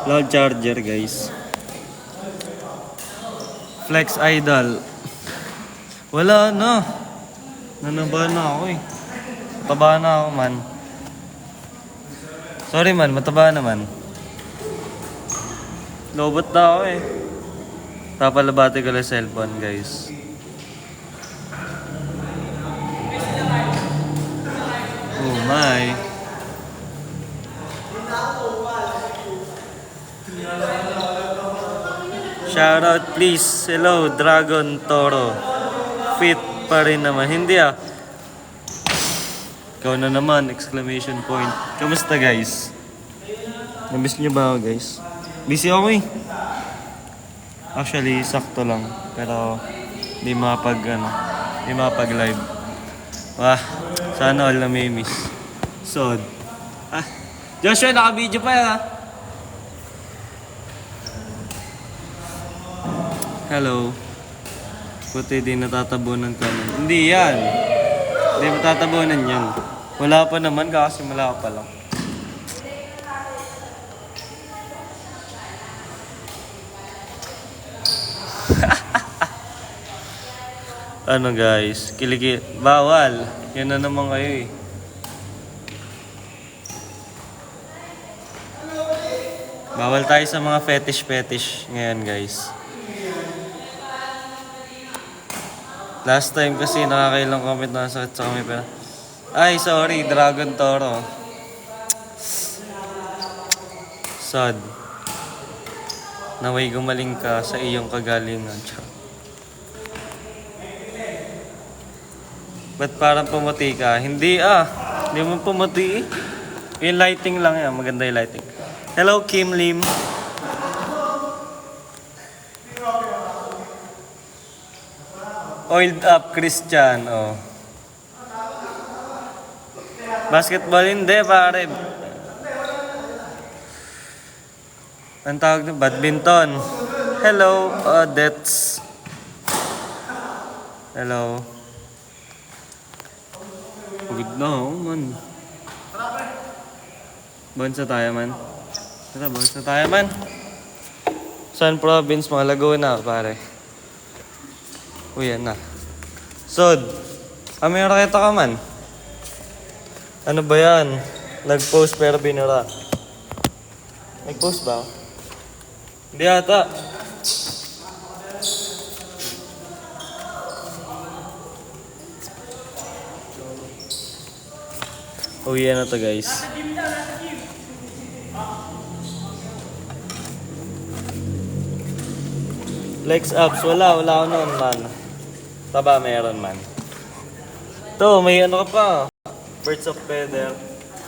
Loud charger, guys. Flex Idol. Wala na. Nanaba na ako eh. Mataba na ako, man. Sorry, man. Mataba naman. Lobot na ako eh. Papalabati ko lang cellphone, guys. Oh my. Shoutout please. Hello, Dragon Toro. Fit pa rin naman. Hindi ah. Ikaw na naman, exclamation point. Kamusta guys? Namiss niyo ba ako guys? Busy ako eh. Actually, sakto lang. Pero, di mapag-live. Wah, sana all na may miss. Sod. Ah, Joshua, naka-video pa ha? Hello. Puti di natatabunan ka nun. Hindi yan. Hindi matatabunan yan. Wala pa naman, kakasimula ka pa lang. Ano guys, bawal. Yan na naman kayo eh. Bawal tayo sa mga fetish ngayon guys. Last time kasi nakakailang comment na sakit sa kami pero... Ay, sorry, Dragon Toro. Sad. Naway gumaling ka sa iyong kagalingan. Ba't parang pumuti ka? Hindi ah. Hindi mo pumuti eh. Yung lighting lang yan. Maganda yung lighting. Hello, Kim Lim. Oiled up, Christian. Oh. Basketball hindi, pare. Ang tawag na badminton. Hello, Odets. Hello. Pagod na ako, man. Bonsa tayo, man. Tara, bonsa tayo, man. Saan province, mga Laguna, pare. Uy, yan na. Sod, may raketa ka man. Ano ba yan? Nag-post pero binura. Nag-post ba? Hindi ata. Uy, yan na to guys. Flex ups, wala ako noon man. Taba meron man. To, may ano ka pa. Birds of feather.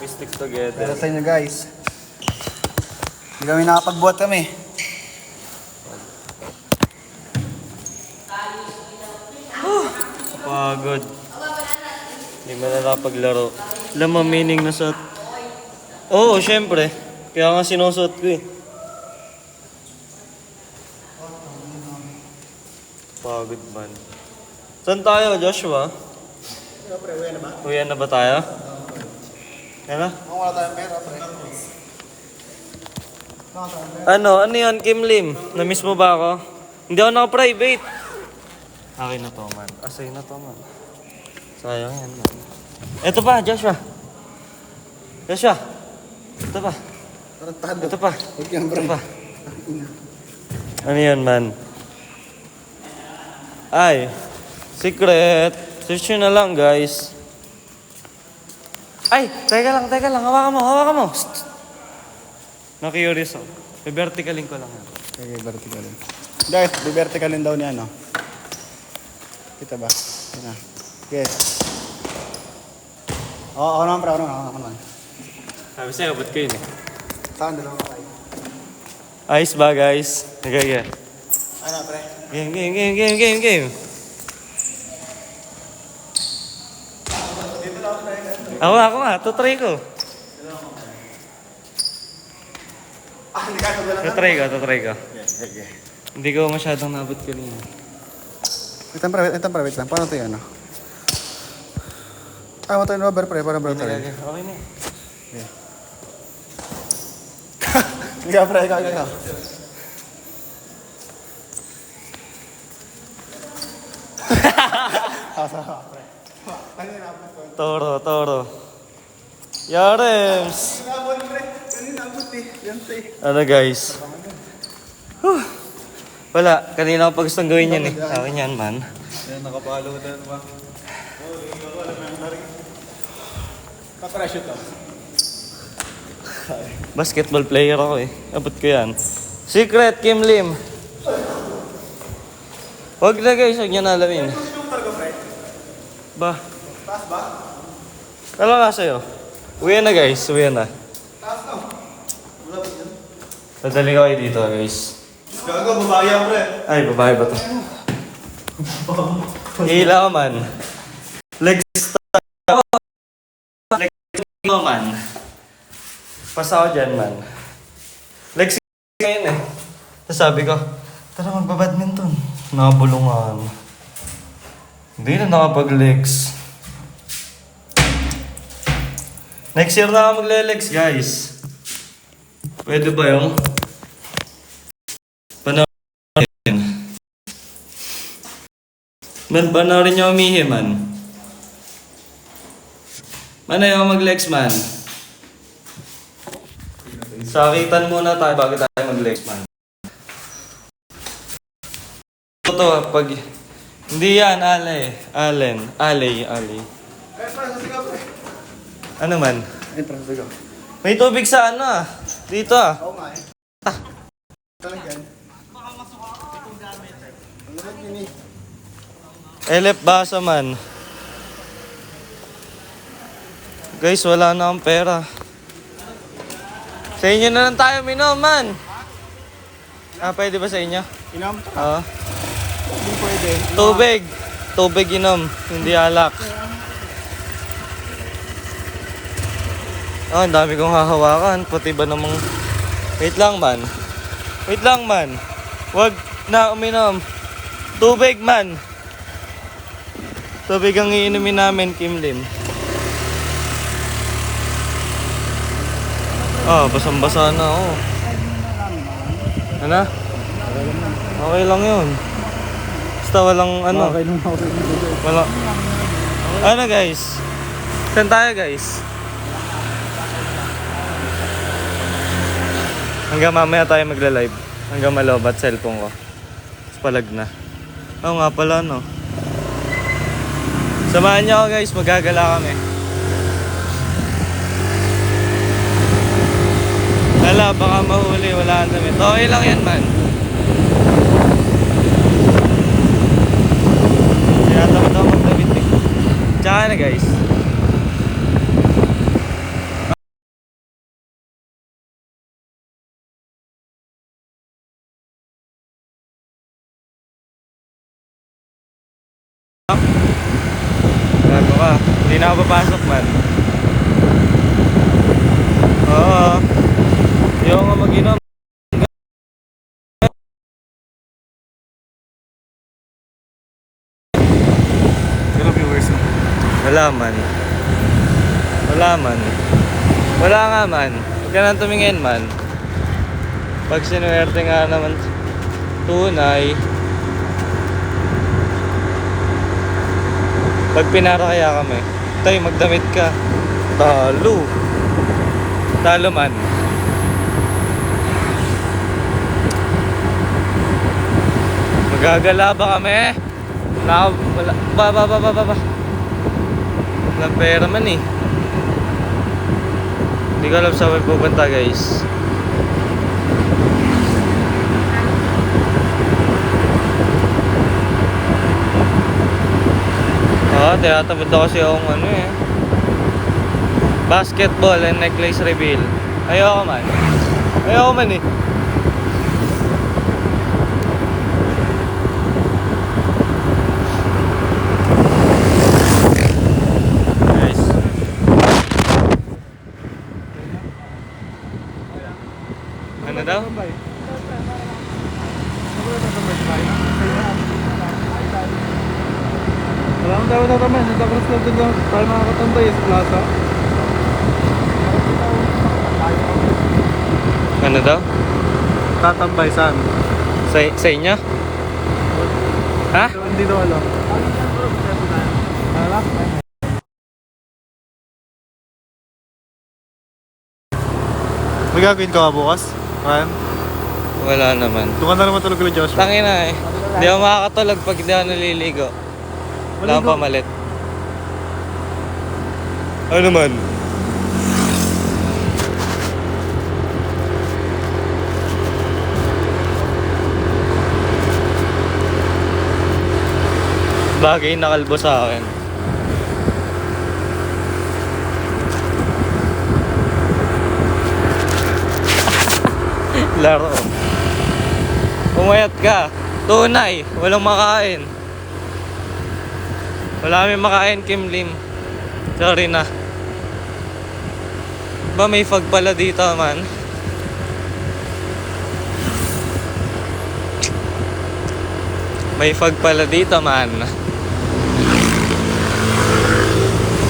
We stick together. Pero sa inyo guys. Hindi kami nakapagbuhat kami. Pagod. Hindi mo na nakapaglaro. Alam mo, meaning na suot. Oo, syempre. Kaya nga sinusuot ko eh. Pagod man. Saan tayo, Joshua? Pre, uwi na ba? Uwi na ba tayo? Ano? Kung wala tayong pera, pre. Ano yan, Kim Lim? Na-miss mo ba ako? Hindi ako naka-private. Akin na to, man. Asay na to, man. Sayang yan, man. Ito pa, Joshua. Joshua. Ito pa. Tarantado. Ito pa. Huwag yan, pre. Ito pa. Ano yan, man? Ay, secret. Search nyo na lang, guys. Ay, teka lang. Hawakan mo. Na-curious ako. Verticalin ko lang yan. Okay, verticalin. Guys, verticalin daw niya, no? Kita ba? Yan na. Yes. Oo, ako naman, pre. Ako naman. Sabi sa'yo, ba't kayo eh? Saan, dalawa ka kayo. Ayos ba, guys? Nagaya. Ano, pre? Game. Ako nga. Tutry ko. Tutry ko. Okay. Hindi ko masyadong nabot kanina. Wait lang. Paano ito yan, no? Ay, mo tayo rubber, pre. Parang rubber. Okay na. Okay. Ikaw, pre, ikaw. Toro. Yarems! Ano guys? Wala, kanina ko pa gustong gawin yan eh. Akin yan man. Yan, nakapalo tayo ba? Kaprasyo to. Basketball player ako eh. Abot ko yan. Secret, Kim Lim. Huwag na guys, huwag niyo na alamin. Ba? Taas ba? Ano nga sa'yo? Uwi na guys, uwi na. Taas na. Wala ba dyan? Dadali ko kayo dito guys. Gago, babae yan, pre. Ay, babae ba to? Hila ko man. Legs ko man. Pasa ko dyan man. Legs ngayon eh. Tapos sabi ko, tara magbabadminton. Nakabulungan. Hindi na nakapag-legs. Next year na ako magle-legs guys. Pwede ba yung panoorin? Man, panoorin niyo umihi man. Man ayaw mag-legs man. Sakitan muna tayo bago tayo mag-legs man. Ito pag... Hindi yan, Allen. Alay. Ano man? Entrance to go. May tubig sa ano ah. Dito ah. Oo nga eh. Talagang. Elep basa man. Guys, wala na akong pera. Sa inyo na lang tayo minom man. Pwede ba sa inyo? Inom? Oo. Hindi pwede. Tubig inom, hindi alak. Ang dami kong hahawakan. Puti ba namang... Wait lang man. Wag na uminom. Tubig man. Tubig ang iinumin namin, Kim Lim. Basang-basa na ako. Ano? Okay lang yun. Basta walang ano. Wala. Ano guys? Saan tayo guys? Hanggang mamaya tayo magla-live. Hanggang malobat cellphone ko. Tapos palag na. Oo nga pala no. Samahan niyo ako guys, magagala kami. Wala, baka mahuli, wala kang damit. Okay lang yan man. Kaya tamad ako magdamit eh. Tsaka na guys. Gago ka. Hindi na ako papasok man. Oo. Ayaw nga mag-inom. Pero viewers mo. Wala man. Wala nga man. Huwag ka nang tumingin man. Pag sinuwerte nga naman tunay. Pag pinara kaya kami. Tay, magdamit ka. Talo man. Magagala ba kami? Wala. Walang pera man eh. Hindi ko alam saan pupunta guys. Tinatamad na kasi akong ano eh. Basketball and necklace reveal. Ayoko man eh. Guys. Ano daw? Wala akong tawag na naman. Santa Cruz na doon lang. Tayo makakatambay sa plaza. Ano daw? Tatambay saan? Sa inyo? Ha? Hindi daw alam. Hala? May gagawin ka ba bukas? Ryan? Wala naman. Doon ka na naman tulog kay Joshua. Tangina eh. Hindi ako makakatulog pag hindi ako naliligo. Wala akong pamalit. Ano naman? Bagay na kalbo sa akin. Laro. Pumayat ka. Tunay. Walang makain. Wala kami makain, Kim Lim. Sorry na. Ba may fog pala dito, man. May fog pala dito, man.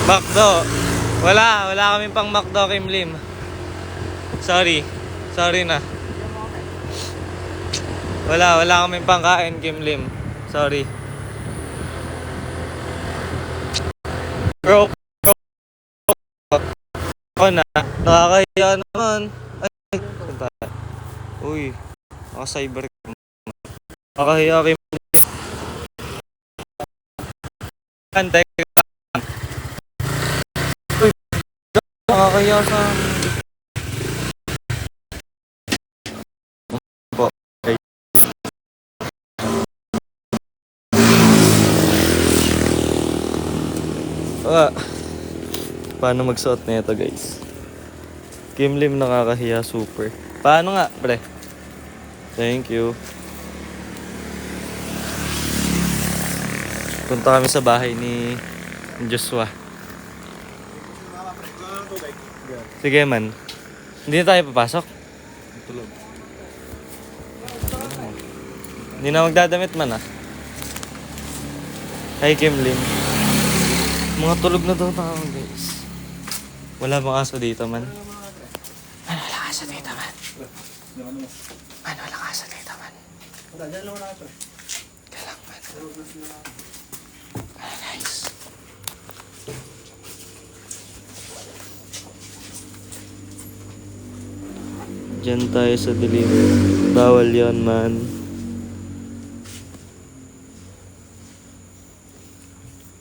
Macdo. Wala kaming pang Macdo, Kim Lim. Sorry na. Wala kaming pangkain, Kim Lim. Sorry. Bro. Ako na. Nakakahiya naman. Ay, uy. Naka-cyber. Nakakahiya Kim Lim. Antay. Uy. Nakakahiya sa... Paano magsuot na ito, guys? Kim Lim nakakahiya super. Paano nga, pre? Thank you. Punta kami sa bahay ni Joshua. Sige man. Hindi na tayo papasok? Tulog. Hindi na magdadamit man ah. Hi Kim Lim. Mga tulog na daw tao, guys. Wala bang aso dito, man? Man, walang aso dito, man. Man, walang aso dito, man. Galang, man. Ah, nice. Diyan tayo sa dilim. Bawal yon, man.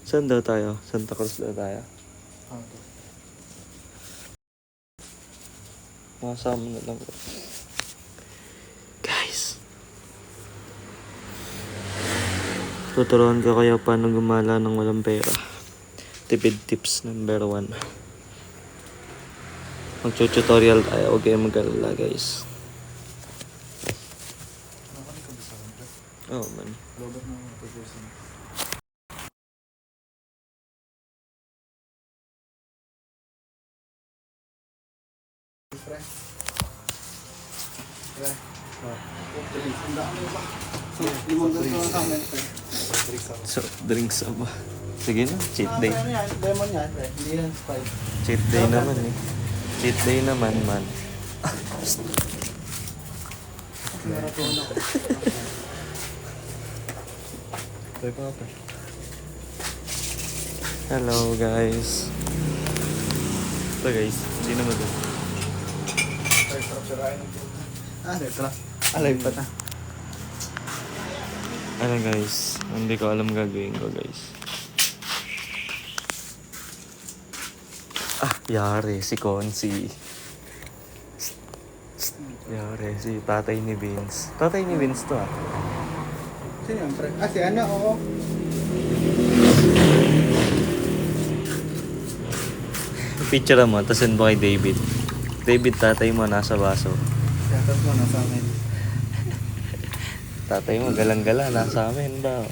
Saan daw tayo? Santa Cruz daw tayo. Masama na lang. Guys. Tuturuan ko kayo paano gumala ng walang pera. Tipid tips number 1. Mag-tutorial tayo. Huwag kayong mag-alala, guys. Oh, man. So, drinks ba? Sige na, cheat day. Lemon yan, hindi yan Sprite. Cheat day naman eh. Cheat day naman, man. Hello, guys. Ito, guys. Hindi naman doon. Letra. Alive pa na. Ano, guys? Hindi ko alam gagawin ko, guys. Yari. Si Consi. Yari. Si tatay ni Vince. Tatay ni Vince to, ah. Sino yan, pre? Si Ana, oo. Picture mo, tapos send mo kay David. David, tatay mo nasa baso. Yatas mo, nasa amin. Tatay mo, galang-gala, nasa amin daw.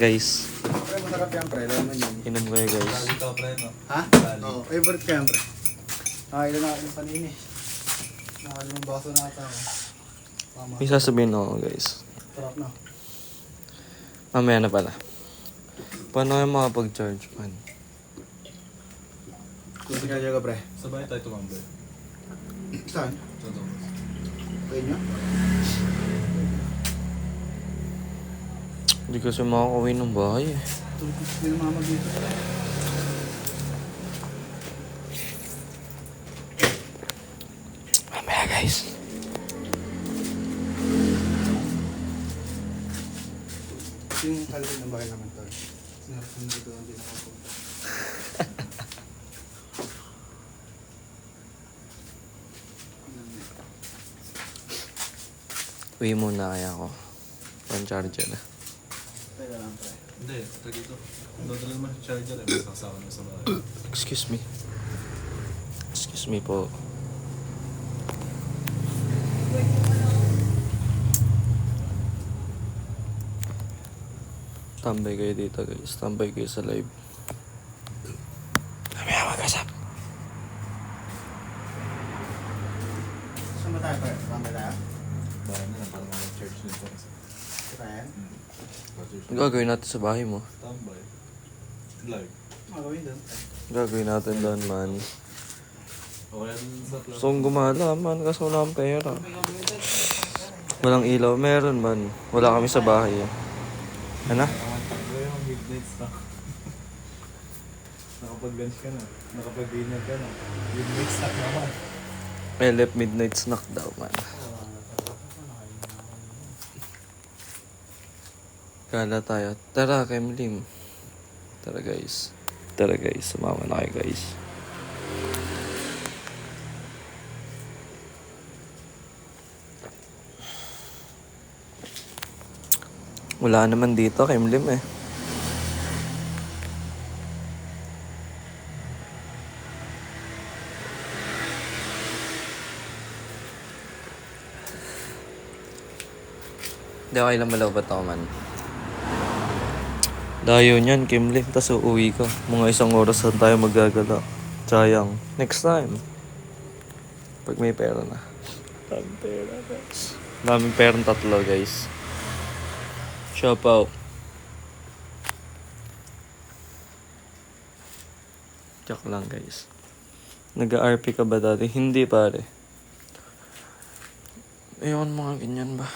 Guys, Pre, masarap yan, pre. Lemon yun. inom kayo, guys. Ha? Oo, favorite ko yan, pre. Nakailan na yung panini. Nakalimang baso na ata ako. Tama. May sasabihin ako, guys. Sarap na. Mamaya na pala. Paano kayo makapag-charge, man? Kung sinadya ka, pre. Sabay tayo tumambay. Saan? Kaya nyo? Hindi kasi makakauwi ng bahay eh. Tulpis din ang mama dito. Mamaya guys. Ito yung kalagay ng bahay naman to. Sinarap ko dito ang din ako punta. Uwi muna kaya ako. One charger na. Teka lang tayo. Hindi, ito dito. Dodala naman yung charger eh. Mas kasama mo sa bahay. Excuse me. Excuse me po. Tambay kayo dito guys. Tambay kayo sa live. Mamaya mag-asap. Saan ba tayo pa? Tambay tayo? Bahay na lang para mag-church nito. Ito tayo? Ang gagawin natin sa bahay mo? Tambay. Live. Magawin doon. Gagawin natin doon man. Okay din sa plan. So gumala man kasi wala akong pera. Walang ilaw. Meron man. Wala kami sa bahay eh. Ano? Takbo yung midnight snack. Nakapag-lunch ka na. Nakapag-dinner ka na. Midnight snack naman. Elep midnight snack daw man. Kala tayo. Tara, Kemlim. Tara guys. Tara guys. Sumama na kayo guys. Wala naman dito, Kemlim eh. Hindi ako ilang malabat ako man. Dayo niyan, Kimlim. Tapos uuwi ko. Mga 1 oras na tayo magagala. Sayang. Next time. Pag may pera na. Daming pera, guys. Daming perang 3, guys. Shop out. Joke lang, guys. Nag-RP ka ba dati? Hindi, pare. Ayun, mga ganyan ba?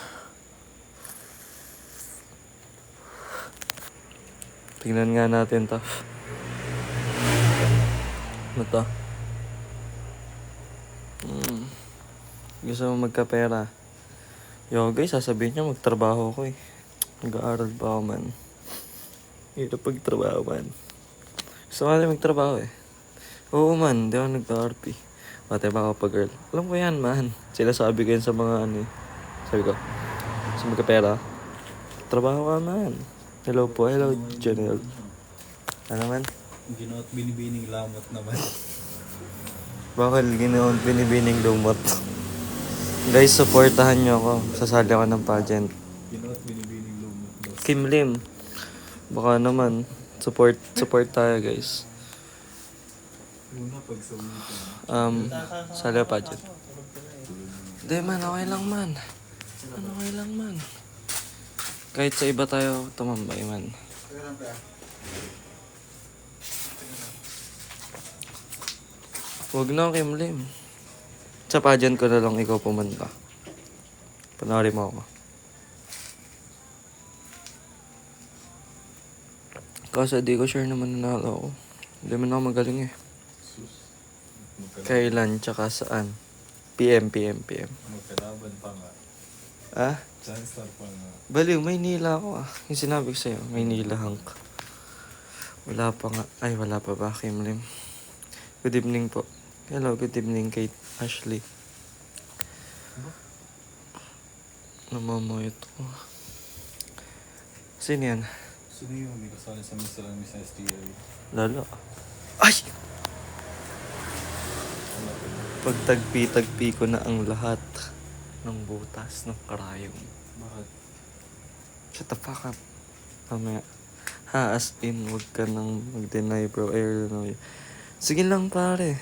Tingnan nga natin to. Ano to? Gusto mo magkapera. Yo guys, sasabihin niya magtrabaho ko eh. Nag-aaral pa ako man. Hirap pagtrabaho man. Gusto ko natin magtrabaho eh. Oo man, di ako nag-RP. Pati ba ako girl? Alam ko yan man. Sila sabi ko yun sa mga ano eh. Sabi ko, gusto mo magkapera? Trabaho ka man. Hello po, hello General. Ano man? Ginawa at binibining lamot naman. Bakit ginawa binibining lumot? Guys, supportahan nyo ako. Sasali ako ng pageant. Ginawa at binibining lumot. Boss. Kim Lim. Baka naman. Support tayo guys. Una pag sa ulitin. Sali ako pageant. Hindi man, okay lang man. Okay lang man. Kahit sa iba tayo tumambay man. Teka lang tayo. Huwag na, Kim Lim. Sa pageant ko na lang ikaw pumunta. Panoorin mo ako. Kasi di ko sure naman nanalo ako. Hindi man ako magaling eh. Sus. Kailan, tsaka saan? PM. Magkalaban pa nga. Ah? Chance star pa nga. Baliw, Maynila ako ah. Yung sinabi ko sa'yo, Maynila Hank. Wala pa nga. Ay, wala pa ba, Kim Lim? Good evening po. Hello, good evening kay Ashley. Namamoyot ko. Sino yan? Sino yung may kasali sa Mr. and Miss STI? Lalo. Ay! Pagtagpi-tagpi ko na ang lahat ng butas ng karayom. Bakit? Shut the fuck up. Mamaya. Ha, as in, huwag ka nang mag-deny bro. I really know you. Sige lang pare.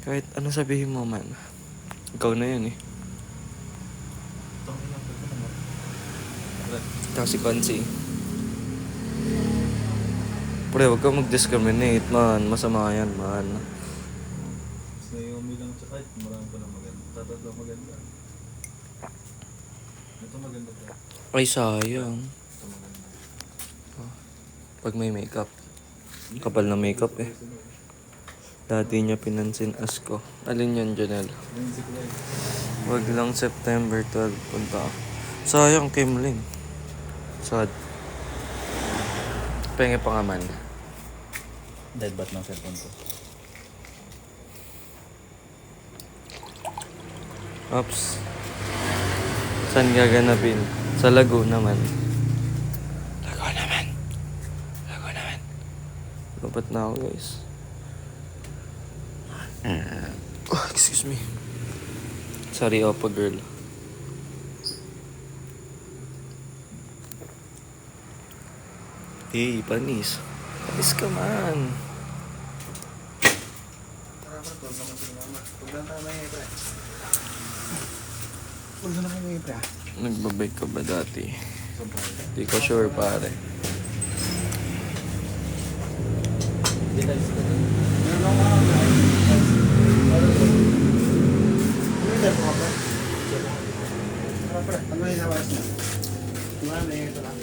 Kahit ano sabihin mo man. Ikaw na yun eh. Tangin na, pwede naman. Tsaka si Consi. Pre, huwag ka mag-discriminate man. Masama yan man. Mas Naomi lang tsaka kahit marami pa lang maganda. Tatatlo maganda. Ito maganda pre. Ay, sayang. Ito maganda. Pag may makeup. Kapal na makeup eh. Dati niya pinansin as ko. Alin yun, Janelle? Ayun si Kuya. Wag lang September 12 punta ako. Sayang, Kimling. Sad. Penge pa nga man. Dead bat ng cellphone ko. Ops. Saan gaganapin? Sa Laguna man. Laguna man. Laguna man. Lupat na ako, guys. Oh, excuse me. Sorry, Oppa girl. Hey, panis. Panis ka man. Tara, pre. Tulog naman si mama. Tulog lang tayo may pre. Tulog na kami pre. Nagbabike ka ba dati? Saan pa rin? Di ko sure, pare. Meron lang mga pre. Ano yung mo pre? Tara pre. Ano yung nawas niya? Diba na ito lang.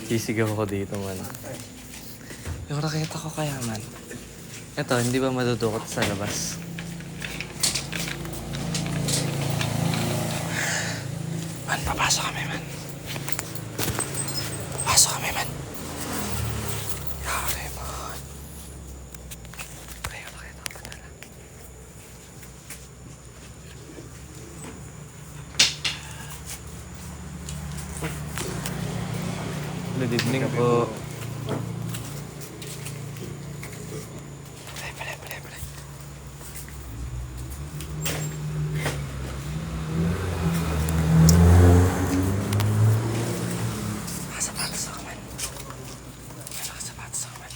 Sisigaw ko dito, man. Yung nakita ko kaya, man. Ito, hindi ba madudukot sa labas? Man, papasok kami, man. Papasok kami, man. Yari, man. Kaya nakita ko pala. Good evening po. Pare. Nakasapatos ako, man. Nakasapatos ako, man.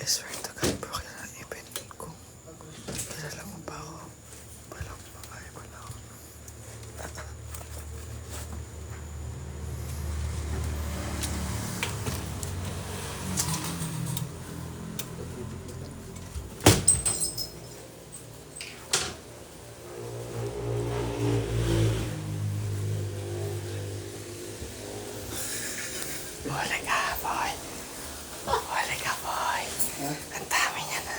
I swear to God, bro, kailangan ipin ko. Kilala mo ba ako? Walang babae, wala ako. Huli ka, boy. Huli ka, boy. Ang dami niya na.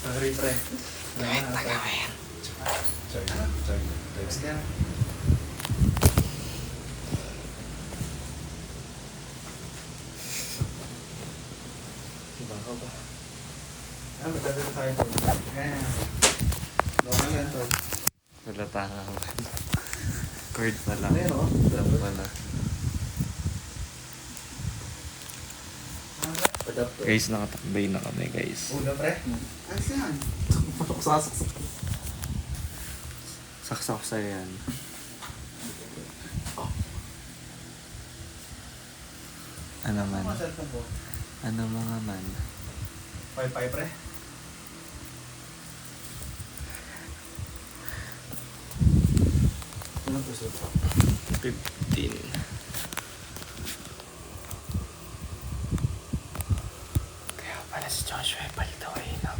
Sorry pre. Gawin na gawin. Text niya. Diba ako ba? Ah, magdadala tayo to. Ayan. Normal yan to. Nalata ka man. Cord pala. Ayan o. Alam pala. Guys, nakatakbay na kami, guys. Una pre. Ayos yan. Sasaksak. Saksak sa yan. Ano man? Ano cellphone ko? Ano mga man? Wi-Fi pre. Ano to sir? 15. Kaya pala si Joshua ay palito ay no?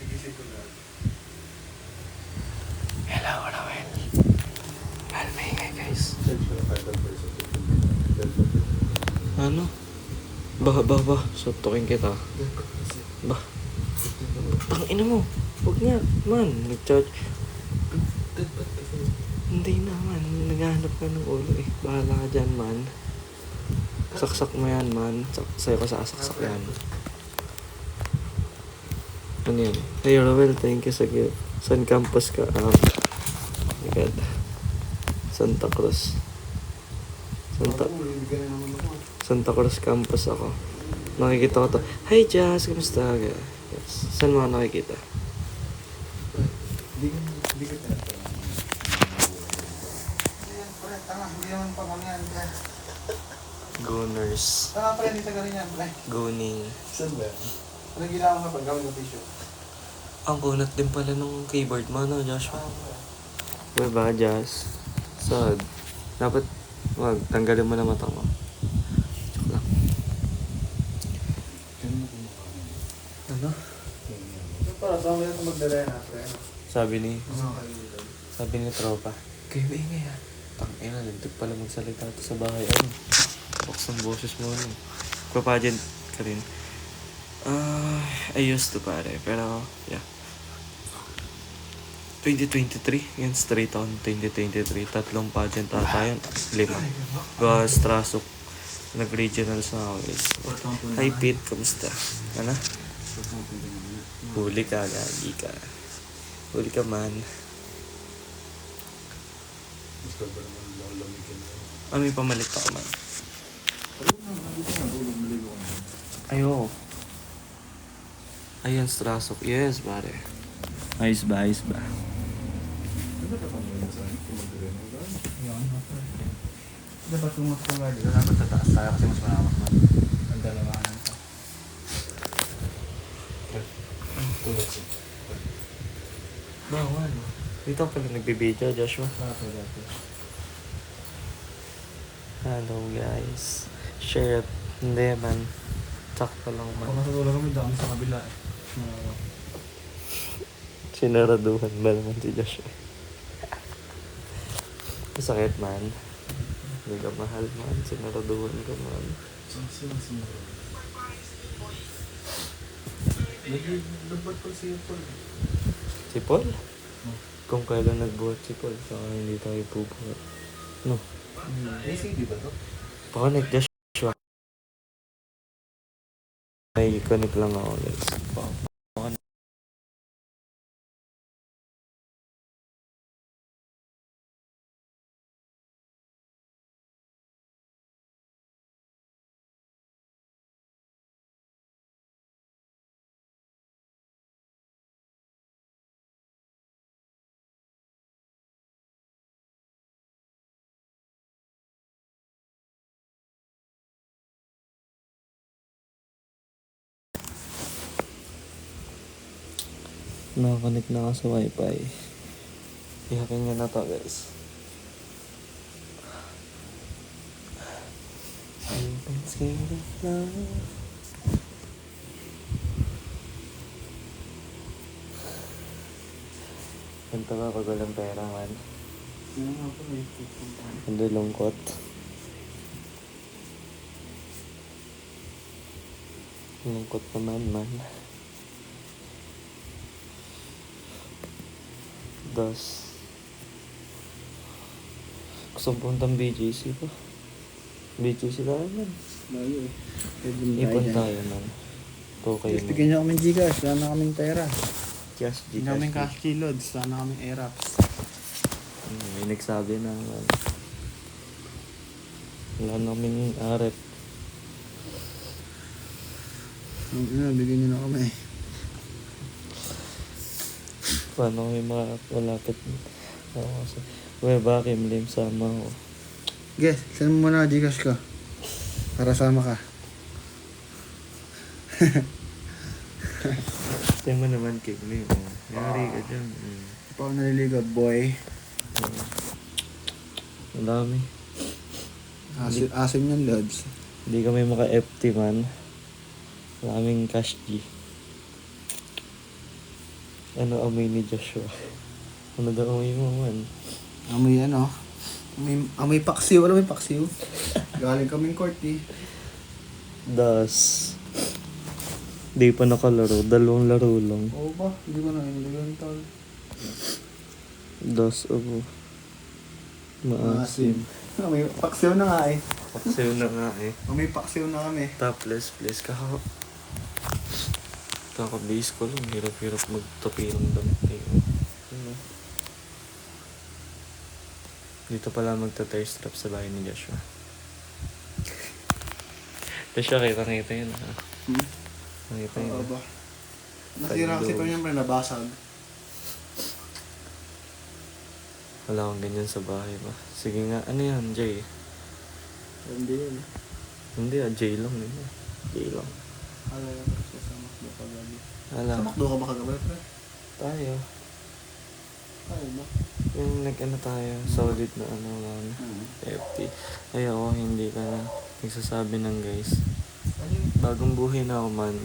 Nagising ko na. Hello, Roel. Palmingay, guys. Ano? Ba. Suntukin kita. Ba. Ang ina mo. Huwag nga. Man, nag-charge. Hindi naman. Naghahanap ka ng ulo eh. Bahala ka dyan, man. Saksak mo yan, man. Sa'yo ko sasaksak yan. Ano yan? Hey, Roel, thank you sa gift. Saan campus ka? Oh my God. Santa Cruz. Santa Cruz campus ako. Nakikita ko to. Hi, Jazz! Kamusta? Yes. Saan mo ako nakikita? Hindi ko tinatanong. Ayan, pre. Tama. Hindi naman pa mga yan. Goners. Tama pre. Hindi taga rin yan, pre. Goning. Saan ba yan? Anong ginawa mo kapag gawin ng tissue? Ang kunat din pala nung keyboard mo, no, Joshua? Ah, pre. Diba, Jazz? Sad. Dapat Wag, tanggalin mo na mata mo. Joke lang. Ano? Para sa mga ito magdala na. Sabi ni tropa, kayo ingay ha. Tangina, lintik pala magsalita ito sa bahay. Ano? Box ng boses mo ano. Papagent ka rin. I used to pare, pero yeah. 2023, yun straight on 2023. Tatlong pageant ata yun. 5. Gawas, Trasok. Nag-regionals na ako guys. Hi Pete, kamusta? Ano? Huli ka, gagi ka. Huli ka man. Gusto ba naman lamigin mo? May pamalit ako man. Ayo. Ayun, Strasok. Yes, pare. Ayos ba, ayos ba? Ano ka kami yun sa akin? Kung mag-direct mo ba? Yan, dapat kung mas pagod dito, dapat tataas tayo kasi mas malawak man. Ang dalawanan pa. Tulad siya. Bawal. Dito pala nagbibideo, Joshua. Hello, guys. Share it. Hindi, man. Sakto lang, Kung man. matutulog kami down sa kabila eh. Sinaraduhan ba naman si Joshua? Masakit, man. Hindi ka mahal, man. Sinaraduhan ka, man. Nagba't pa siya po. Si Paul? Kung kailan nagbuhat si Paul, saka hindi tayo pubuhat. No. ACD ba to? Pakonek, Joshua. May connect lang ako, guys. Nakakonect na ako sa wifi. Ihakin nyo na to, guys. I'm scared of love. Ganito ba pag walang pera, man? Hindi lungkot. Lungkot naman, man. Das. Gusto kong puntang BGC pa. BGC tayo, man. Layo eh. Ipon tayo, man. Ito kayo, man. Bigyan niyo kaming Gcash, wala na kaming pera. Cash, Hindi kaming cash kilods, wala na kaming airapps. May nagsabi na, man. Wala namin arep. Bigyan niyo na kami. Paano kami malapit? Baka Kim sama ko. Guess, saan mo muna Gcash ko? Para sama ka. Tingnan mo naman, Kim Lim. Yari ka dyan. Paano naliligo, boy? Ang dami. Asim yan, Lods. Hindi kami maka-FT, man. Wala kaming cash G. Ano amoy ni Joshua? Ano daw amoy mo, man? Amoy ano? Amoy paksiw. Alam mo yung paksiw? Galing kaming court eh. Das. Di pa nakalaro. 2 laro lang. Oo ba? Hindi ko na iniligan tol. Das ako. Maasim. Amoy paksiw na nga eh. Paksiw na nga eh. Amoy paksiw na kami. Topless, please. Kaka-base ko lang. Hirap-hirap magtapi ng damit eh. Ano? Dito pala magta-tear strap sa bahay ni Joshua. Joshua, kita-kita yun ha. Nakita yun. Oo ba? Nasira kasi pa niya pre, nabasag. Wala akong ganyan sa bahay ba? Sige nga, ano yan, Jay? Hindi yun. Hindi Jay lang yun. Jay lang. Alay ako siya sa McDo kagabi. Wala. Sa McDo ka ba kagabi pre? Tayo. Ay, ba? Yung nag-ano tayo, solid na ano lang, FT. Ay ako, hindi ka na nagsasabi ng guys. Bagong buhay na ako man.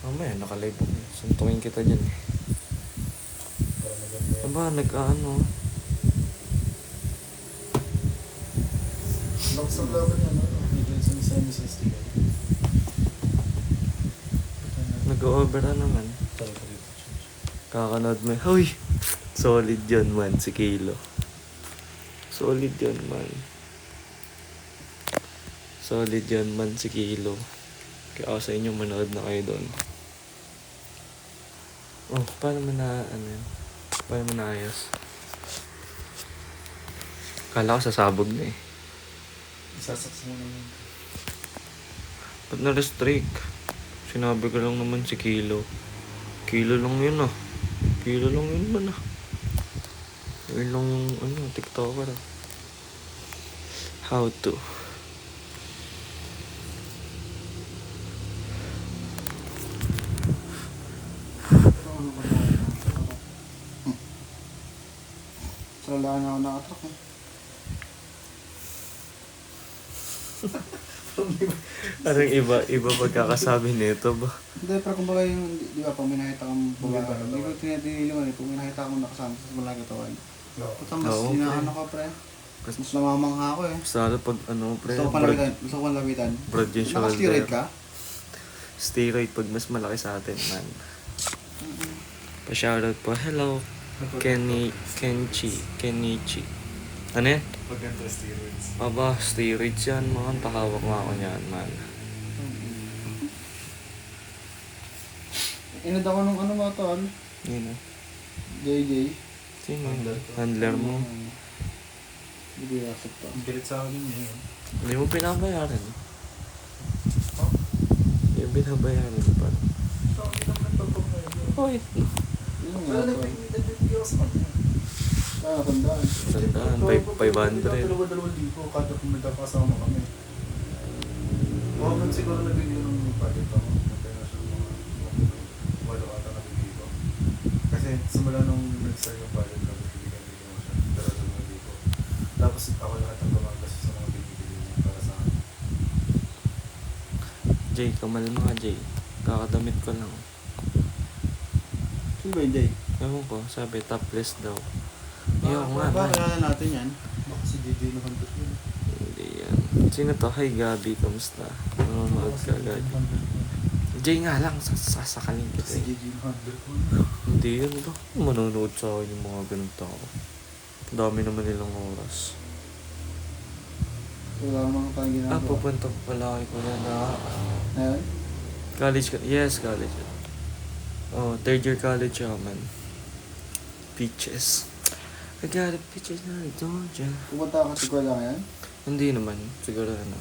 Mamaya, nakalive ako. Suntukin kita dyan eh. Aba, nag-ano. Sa laban yan, may semi-60 kayo. Nag-over na naman. Kakanood mo. Hoy! Solid yun man, si Kilo. Solid yun man. Solid yun man, si Kilo. Kaya ako sa inyo, manood na kayo doon. Oh, paano mo na, ano yun? Paano mo naayos? Kala ko sasabog na eh. Isasaks mo naman. Ba't na-restrict? Sinabi ko lang naman si Kilo. Kilo lang yun ah. Kilo lang yun man ah. Yun lang yung ano, TikToker ah. How to. Sa lalaan na ako nakatrack eh. Parang iba pagkakasabi nito ba? Hindi, pero kumbaga yung, di ba, pag may nakita kang babae, hindi ko tinatiliwan eh. Pag may nakita akong nakasama sa malaki katawan. Puta, mas Oo, inaano ka, pre. Mas namamangha ako eh. Basta pag ano pre, Gusto ko pang labitan. broad yung Naka-steroid shoulder. ka? Steroid pag mas malaki sa atin man. Pa-shoutout po. Hello, Kenichi. Ano yan? Pagkanta steroids. Aba, steroids yan man. Pakawak nga ako niyan man. Inad ako nung ano mga tol. Yun ah. JJ. Sino? Handler mo. Hindi ko yasap to. Ang galit sa akin yun. Hindi mo pinabayaran. Hindi mo pinabayaran pa. Hoy. Yun nga tol. Ah, tandaan. Tandaan, 500. Dalawa-dalawang libo kada kung nagkakasama kami. Oo, man siguro nabigyan ng budget ako. Nagkaya siya mga walo ata nabigyan ko. Kasi simula nung nag-start yung budget ko, bibigyan mo siya. Dalawa-dalawang libo. Tapos ako lahat ang gumagastos sa mga binibili niya para sa akin. Jay, kamalma ka Jay. Kakadamit ko lang. Sino ba yung Jay? Ewan ko, sabi topless daw. Ayaw nga man. Bakit natin yan? Baka si DJ na hundred yun. Hindi yan. Sino to? Hi Gabi, kamusta? Manonood ka Gabi. Jay nga lang, sasakalin Si kita eh. DJ na 100 Hindi yan to. Manonood sa akin yung mga ganun tao. Dami naman nilang oras. Wala namang tayong ginagawa. Pupunta ko pala kay Kuya na Ayun? college ka. Yes, college. Oh, third year college ako man. Peaches. I got a peaches na don't ya. Pupunta ka sa kwala ngayon? Hindi naman. Siguro ano.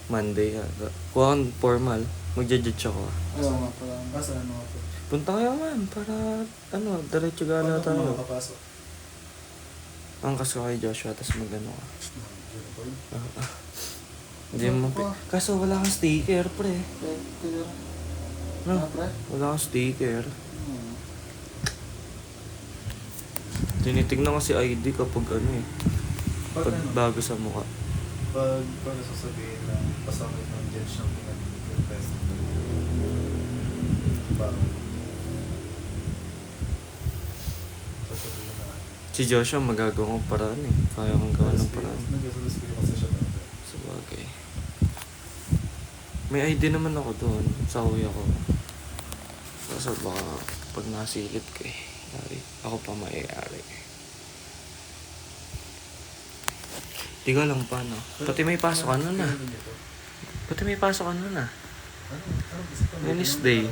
Monday yata. Kuha kang formal. Magja-judge ako. Ayaw nga pala. Basta ano ako. Punta kayo man. Para ano. Diretso gala Paano kung tayo. makakapasok? Angkas ko kay Joshua. Tapos magano ka. Uniform? Hindi mo. Kaso wala kang sticker pre. No? Ano, pre? Wala kang sticker. Tinitignan ko si ID kapag ano eh. Pag Pag ano? bago sa mukha. Pag sasabihin na pasakit ng judge ng pinag-test. Parang sasabihin na Si Joshua magagawa ko paraan eh. Kaya kong gawa ng paraan. nag-rescue kasi siya dati. Sa bagay. May ID naman ako doon. Sa kuya ko. Kaso baka pag nasilip ko eh. Yari, ako pa may-ari. Di ko alam paano. Pati may pasok ano na. Pati may pasok ano na. Ano gusto ko? Wednesday.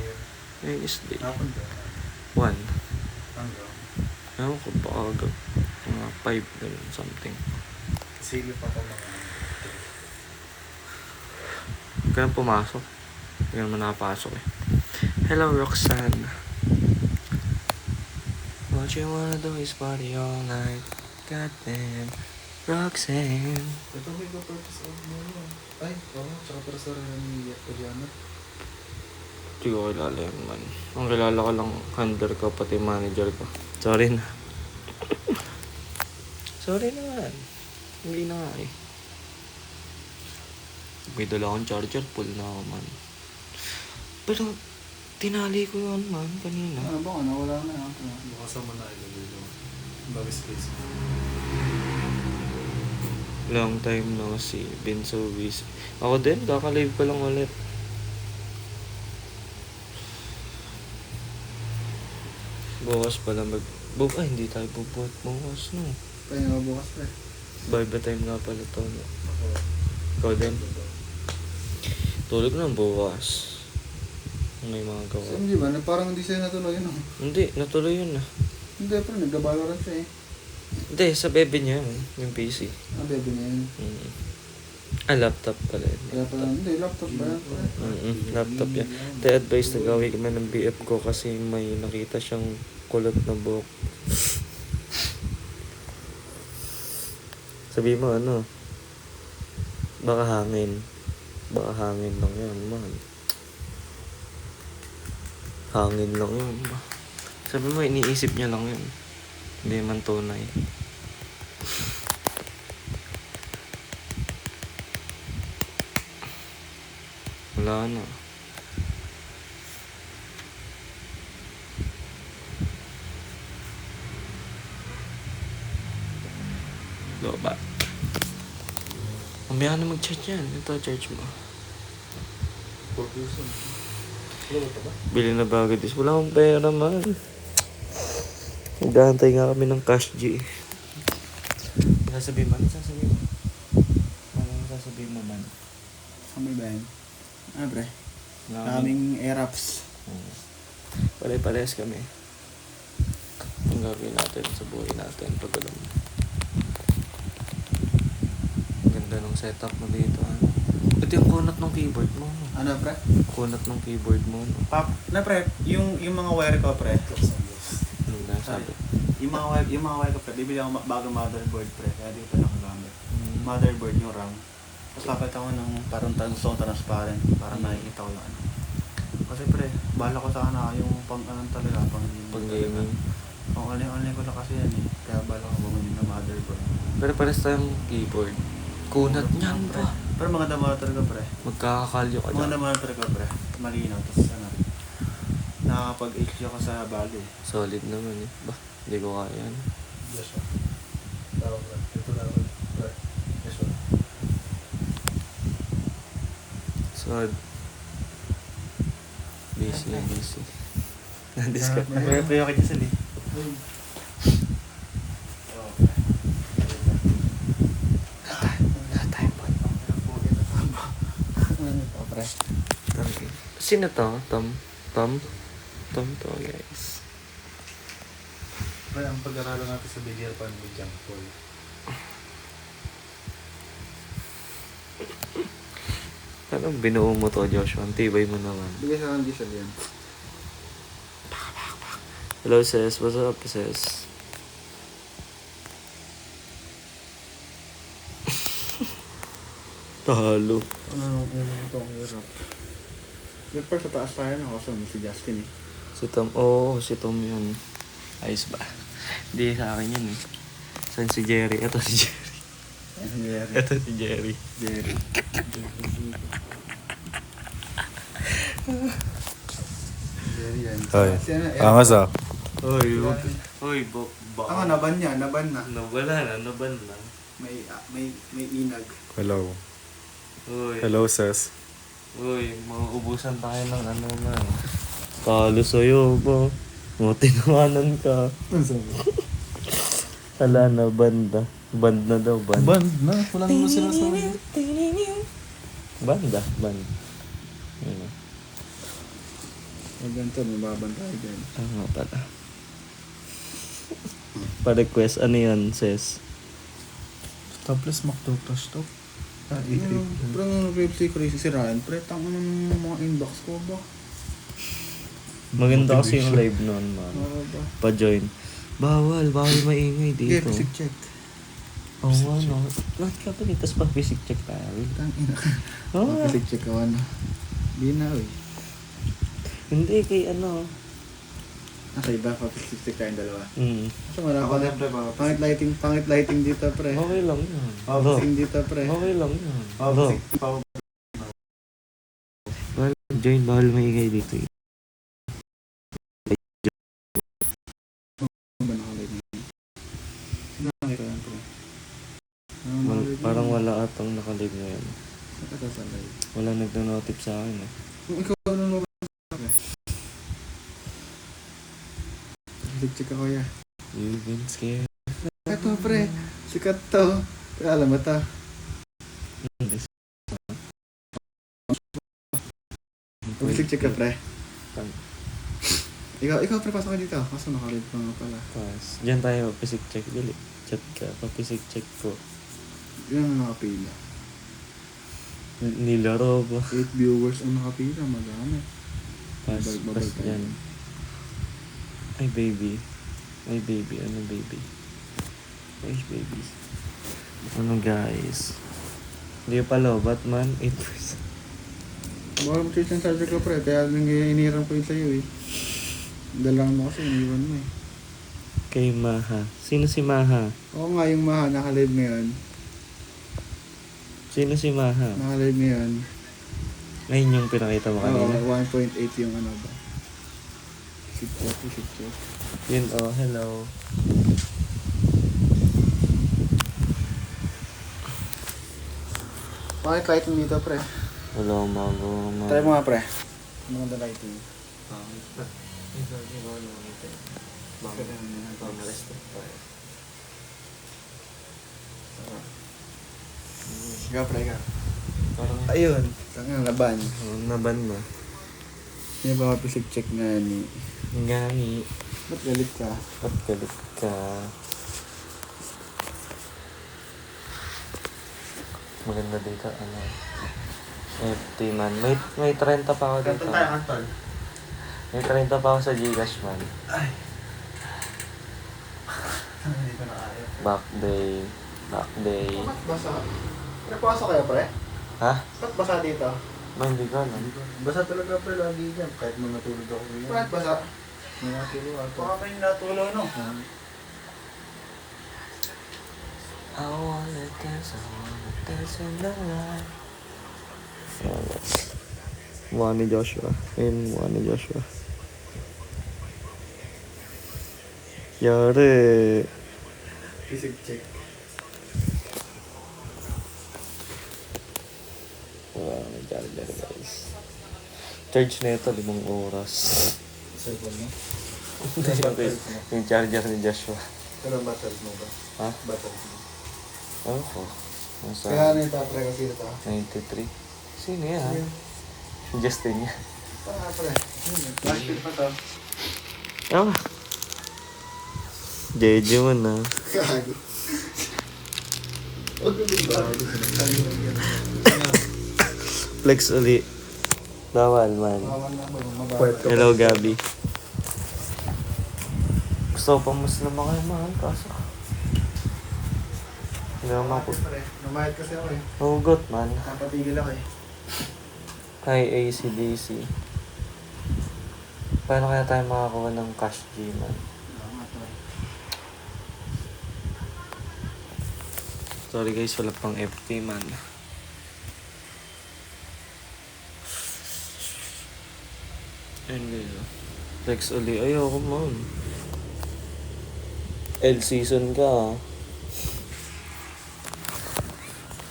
Wednesday. Hapon ba? 1. Hanggang. Ewan ko baka mga 5 ganun something. Silip ako mga Huwag ka nang pumasok. Hindi ka naman nakapasok eh. Hello Roxanne. What you wanna do is party all night. Goddamn Roxanne. ito may go-purchase of mo yun. Ay, oo. Tsaka para sa ni Eliana. Hindi ko kilala yun man. Ang kilala ko lang handler ko, pati manager ko. Sorry na. Sorry naman. Hindi na nga eh. May dala akong charger, full na ako man. Pero, tinali ko yun man kanina. Ano ba? Wala na. Bukasan mo na ilagay doon. Bago space. Long time no see. Been so busy. Ako din, kakalive ko lang ulit. Bukas pala ay, hindi tayo bubuhat bukas, no. Kaya nga bukas pre. Bye time nga pala to, no. Ikaw din. Tulog na bukas. May mga gawa. So, hindi ba? Parang hindi siya natuloy yun. Hindi, natuloy yun ah. Hindi pre, nagka-Valorant siya eh. Hindi, sa bebe niya yun, yung PC. Ah, bebe niya yun. Laptop pala yun. Kaya pala, hindi, laptop ba yan pre? Laptop yan. Te advice na gawin kami ng BF ko kasi may nakita siyang kulot na buhok. Sabi mo ano? Baka hangin. Baka hangin lang yan, man. Hangin lang yun. Sabi mo, iniisip niya lang yun. Hindi man tunay. Wala na. Loba. Mamaya na mag-charge yan. Ito, charge mo. 4,000. Wala ba ba? Bili na ba agad is? Wala akong pera man. Naghahantay nga kami ng cash G. Sasabihin man? Sasabihin mo? Anong sasabihin mo man? Kami ba yan? Ah pre, Wala kaming Aerops. Pare-parehas kami. Ang gagawin natin sa buhay natin pag alam mo. Ganda ng setup mo dito. Ano? Ito yung kunat ng keyboard mo. No? Ano pre? Kunat ng keyboard mo. No? Na pre, yung mga wire ko pre. Ano na sabi? Yung mga wire ko pre, bibili ako bagong motherboard pre. Kaya di ko pa nakagamit. Motherboard yung RAM. Tapos papalitan ko ng parang transparent para nakikita ko yung ano. Kasi pre, bala ko sana yung pang ano talaga, Pag gaming. Pang online ko na kasi yan eh. Kaya bala ko bumili ng motherboard. Pero pares tayong keyboard. Kunat niyan pre. ba? Pero mga dama talaga pre. Magkakakalyo ka Mga dyan. dama talaga pre. Malinaw. Tapos ano, nakakapag-HD ako sa bali. Solid naman eh. Ba, hindi ko kaya yan. Yes, sir. Tawag na. Ito na naman. Yes, sir. Solid. Busy. Nandiscard. Pre, okay dyan sali. Sino to? Tom to, guys. Pre, ang pag-aralan natin sa Bigger Pan with Junk Paul. Anong binuo mo to, Joshua? Ang tibay mo naman. Bigay sa akin diesel yan. Hello, sis. What's up, sis? Talo. Ano ito ang hirap. Siyempre sa taas tayo na kasi si Justin eh. Si Tom. Si Tom yun. Ayos ba? Hindi sa akin yun eh. Saan si Jerry? Ito si Jerry. Ito si Jerry. Jerry. Jerry yan. Hoy. Siya na, Angas ah. Hoy, Ang naban niya, naban na. Naban na. May inag. Hello. Hoy. Hello, sis. Uy, mauubusan tayo ng ano man. Talo sa'yo ba? Tinawanan ka. Hala na, banda. Band na daw, band. Band na. Wala naman sinasabi. Banda. Yun. Pag ganito, mababan tayo dyan. Nga pala. Pa-request, ano yan, sis? Topless McDo Crush to. Parang nag-rip si Ryan. Pre, tanga ng mga inbox ko ba? Maganda kasi yung live noon, man. Ba? Pa-join. Bawal maingay Okay, dito. basic check. Oo nga, no. Bakit ka pa dito? Tapos pa-basic check tayo. Tangina. Oo nga. Basic check ako na. Di na eh. Hindi, kay ano. Nasa iba, papasistik tayong dalawa. Kasi wala Ako pa na na. pre, Pangit lighting dito, pre. Okay lang yun. Pangit dito, pre. Okay lang yun. Pao. Join, bawal maingay dito eh. Ano ba nakalighting? Nakakita yan, pre. Parang wala atang nakalive ngayon. Nakasasalay. Wala nagna-notif sa akin eh. Kung ikaw ano mo ba sa akin? Check ako ya. You've been scared. Ito, pre. Sikat to. Pre, alam mo to. Check ka, pre. Ikaw, pre, pasok ka dito. Kaso nakalive pa nga pala. Pas. Diyan tayo, papisik check. Dili. Chat ka, papisik check ko. Yan ang nakapila. Nilaro ba? 8 viewers ang nakapila. Madami. Pas, Babal pas tayo. yan. Ay, baby. Ay, baby. Ano, baby? Ay, baby. Ano, guys? Hindi pa lobat man. 8%. Baka mag-change ang charger ko, pre. Kaya iniram ko yun sa'yo, eh. Dalang mo kasi, iniwan mo, eh. Kay Maha. Sino si Maha? Oo nga, yung Maha, nakalive ngayon. Sino si Maha? Nakalive ngayon. Ngayon yung pinakita mo kanina? Oo, 1.8 yung ano ba. Shit check. Yun, oh, hello. Bakit lighting dito, pre? Wala, magawa man. Try mo nga, pre. Maganda lighting. Sige, pre, ka. Parang, Ayun. Tangang laban. naban mo. Yung ba mapisig check nga ni... Ngani. Ba't galit ka? Ba't galit ka? Maganda dito, ano. FT man. May 30 pa ako dito. Anton. May 30 pa ako sa Gcash man. Hindi ko na kaya. Back day. Ba't basa? Pre, pasok kayo, pre? Ha? Ba't basa dito? Ba, hindi ko alam. Basta talaga pre, lagi dyan. Kahit mo natulog ako yan. Ba't basa? May natulog ako. Baka may natulog, no? I wanna dance in the light. Mukha ni Joshua. Ayun, mukha ni Joshua. Yari. Pisig check. Wala na charger, guys. Charge na ito, 5 oras. Cellphone mo? Yung charger ni Joshua. Pero battery mo ba? Ha? Battery mo. Ano ko? Nasa Kaya ano ito, pre, kasi ito. 93. Sino yan? Justin yan. Ah, pre. Flashlight pa to. Ah! JJ mo na. Gago. Huwag ko din ba? Flex uli. Bawal man. Bawan na mo, mababa. Hello, Gabi. Gusto ko pa mas naman kayo mahal kaso. Hindi naman po. Pre, namayad kasi ako eh. Hugot man. Napatigil ako eh. Hi, ACDC. Paano kaya tayo makakuha ng cash G man? Salamat, pre. Sorry guys, wala pang FT man. Ayun guys. Flex uli. Ayoko man. L season ka ah.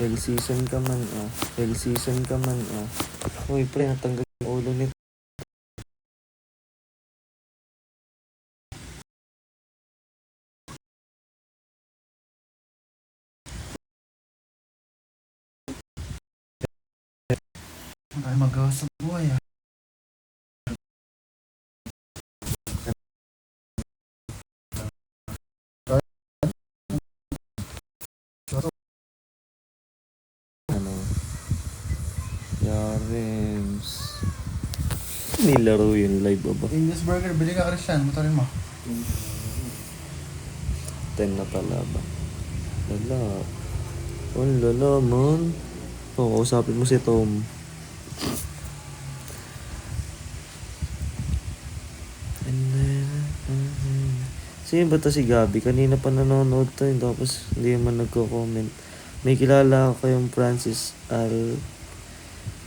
L season ka man ah. L season ka man ah. Uy pre, natanggal yung ulo nito. Ay, magawa sa buhay ah. Ano? Yarems. Nilaro yun live ba? English burger, bili ka Christian, motorin mo. 10 na pala ba? Lala. Oh, lala man. Oh, kausapin mo si Tom. Sino ba to si Gabi? Kanina pa nanonood to yun, tapos hindi naman nagko-comment. May kilala ako kayong Francis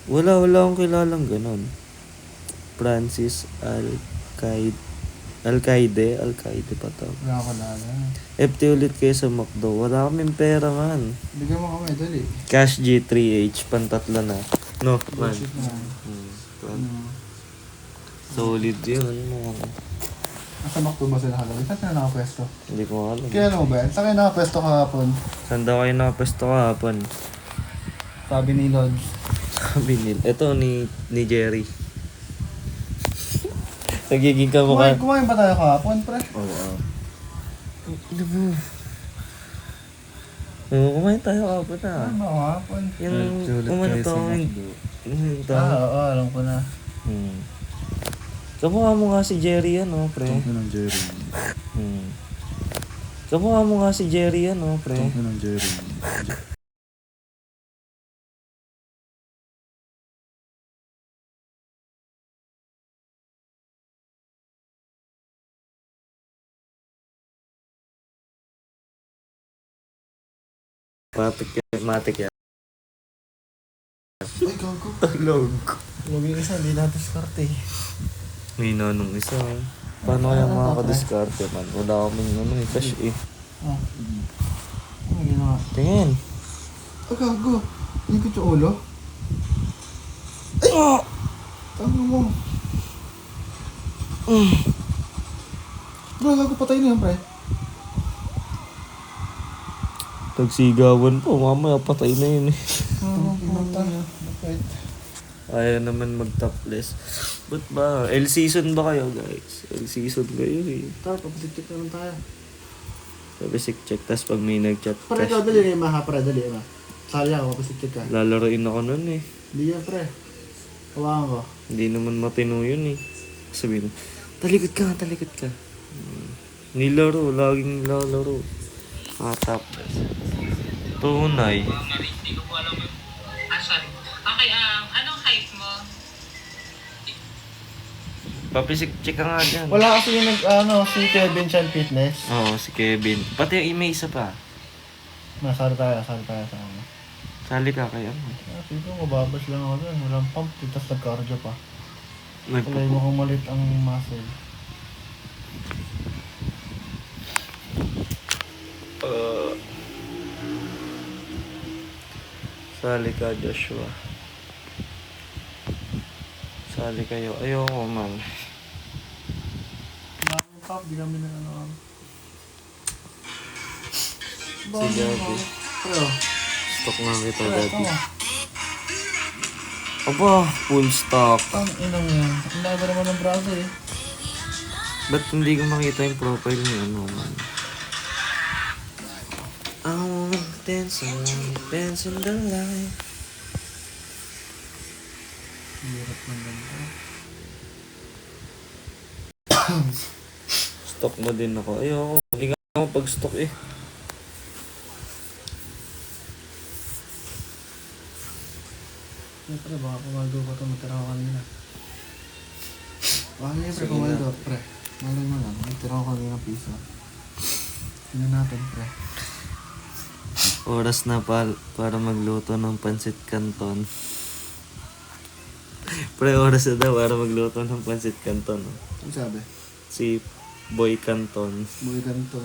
Wala akong kilalang ganon. Francis Alcaide pa to. Wala ko lala. FT ulit kayo sa McDo. Wala kaming pera man. Bigyan mo kami, dali. Cash G3H, pantatlo na. No, man. Bullshit na. Solid yun. Nasa Makto ba sila Halloween? Saan sila nakapwesto? Hindi ko alam. Kaya ano ba yan? Saan kayo nakapwesto kahapon? Saan daw kayo nakapesto kahapon? Sabi ni Lord. Sabi nila. Ito ni Jerry. Nagiging kamukha. Kumain ba tayo kahapon, pre? Oo. Ina mo. Oo, kumain tayo kapot na. Ano ba kahapon? Yung umano to. Yung Oo, alam ko na. Kamukha mo nga si Jerry yan, oh, pre. ng Jerry. Kamukha mo nga si Jerry yan, oh, pre. ng Jerry. Matik yan. Ay, gago. Tulog. Huwag yung isa, hindi natin diskarte. May nanong isa. Paano kaya makakadiskarte man? Wala kaming cash eh. Ah. Ano ginawa? Tingin. Ay, gago. Ikot yung ulo? Ay! Tama mo. Bro, gago, patay na yan, pre. Tagsigawan po, mamaya patay na yun eh. Pumunta. Bakit? Ayaw naman mag-topless. Ba't ba? L-season ba kayo, guys? L-season kayo eh. Tara, papasiktik naman tayo. Basic check, tas pag may nag-chat Pre, ikaw, dali na yung pre, dali na. Sali ako, papasiktik ka. lalaroin ako nun eh. Hindi yan, pre. Hawakan ko. Hindi naman matino yun eh. Sabihin, talikod ka. Nilaro, laging lalaro. Topless. Tunay. Hindi ko po alam yung... sorry. Okay, anong height mo? Papisik check ka nga dyan. Wala kasi yung si Kevin Chan Fitness. Oo, si Kevin. Pati yung may isa pa. Nasali tayo sa ano. Sali ka kaya. Sige ko, mababas lang ako dun. Walang pump, tapos nag-cardio pa. Kulay Nagpupo. mo kung malit ang muscle. Sali ka, Joshua. Sali kayo. Ayoko man. Wala kang pump, di kami na ano. Si Gabi. Pero, Stock nga kita, pero, Gabi. tama. Aba, full stock. Tang inang yan. Ang laga naman ng braso eh. Ba't hindi ko makita yung profile niyo, ano man? I wanna dance in the light. Hirap ng ganda. Stock mo din ako. Ayoko. Hindi nga ako pag-stock eh. Siyempre, baka pumaldo pa ito. Matira ko kanina. Baka niya, pre, Sige pumaldo, na. pre. Malay mo lang. Matira ko kanina piso. Tingnan natin, pre. Oras na para magluto ng pansit canton. Pre, oras na daw para magluto ng pansit canton. Ano sabi? Si Boy Canton. Muy ganito.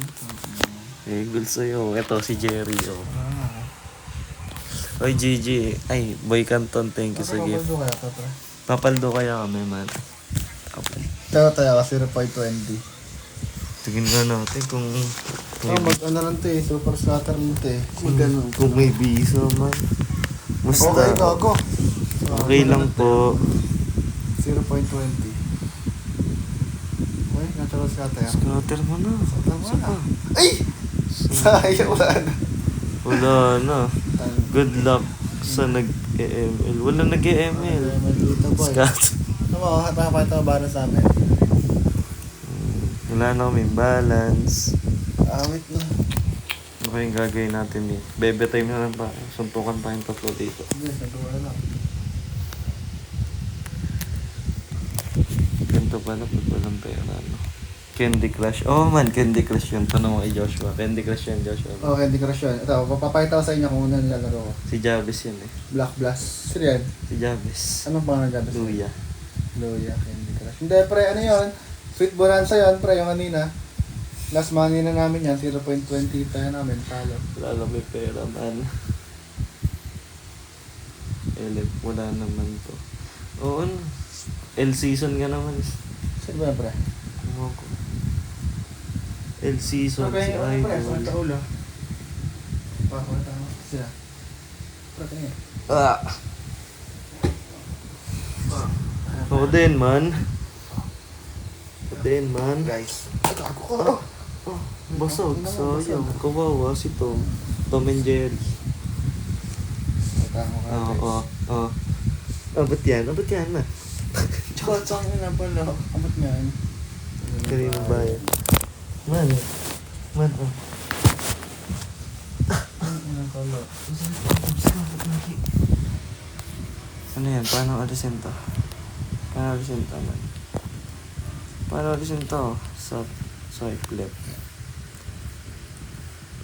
Eh, good sa'yo. Ito, si Jerry. Oh. Ah. Oy, Gigi. Ay, Boy Canton, thank you sa gift. Papamaldo kaya ito, pre. Papaldo kaya kami, man. Okay. Tayo kasi 0.20. Tingin nga natin kung Ano lang ito eh. Super scatter lang ito eh. kung may visa, man. Musta? Okay, gago. Okay lang po. 0.20. Okay, natural scatter. Scatter mo na. Tama na. Ay! Sayang, wala na. Wala na. Good luck sa nag-EML. Wala nag-EML. Maldita boy. Scatter. Ano mo, pakapakita mo ba sa amin? Wala na kaming balance. Awit na. Ano kayong gagawin natin eh? Bebe time na lang pa. Suntukan pa yung tatlo dito. Hindi, natuwa lang. Ganito pa pala pag walang pera, no? Candy Crush. Oh man, Candy Crush yun. Tanong mo kay Joshua. Candy Crush yan, Joshua. Okay, hindi ko na sure. Ito, papapakita ko sa inyo kung ano nilalaro ko. Si Javis yun eh. Black Blast. Sino yan? Si Javis. Anong pangalan dyan? Luya. Luya, Candy Crush. Hindi, pre, ano yun? Sweet Bonanza yun, pre, yung kanina. Last money na namin yan, 0.20 tayo namin, talo. Wala lang may pera, man. Wala naman to. Oo na. L season ka naman. Sino ba yan, pre? Ewan ko. L season si Pre, pre, Idol. sa ulo. Pakita mo sila. Pre, tingin. Ah! Ako din, man. Ako din, man. Guys. Ito, ako ko. Basag, sayang. Kawawa si Tom. Tom and Jerry. Ito, ako Oo, guys. oo. Abot yan, man. Kotsang na pala. Abot nga yun. Kanino ba yan? Man. Man, oh. Ano pala? Ano yan? Paano alisin to? Paano alisin to, man? Paano alisin to? Swipe left.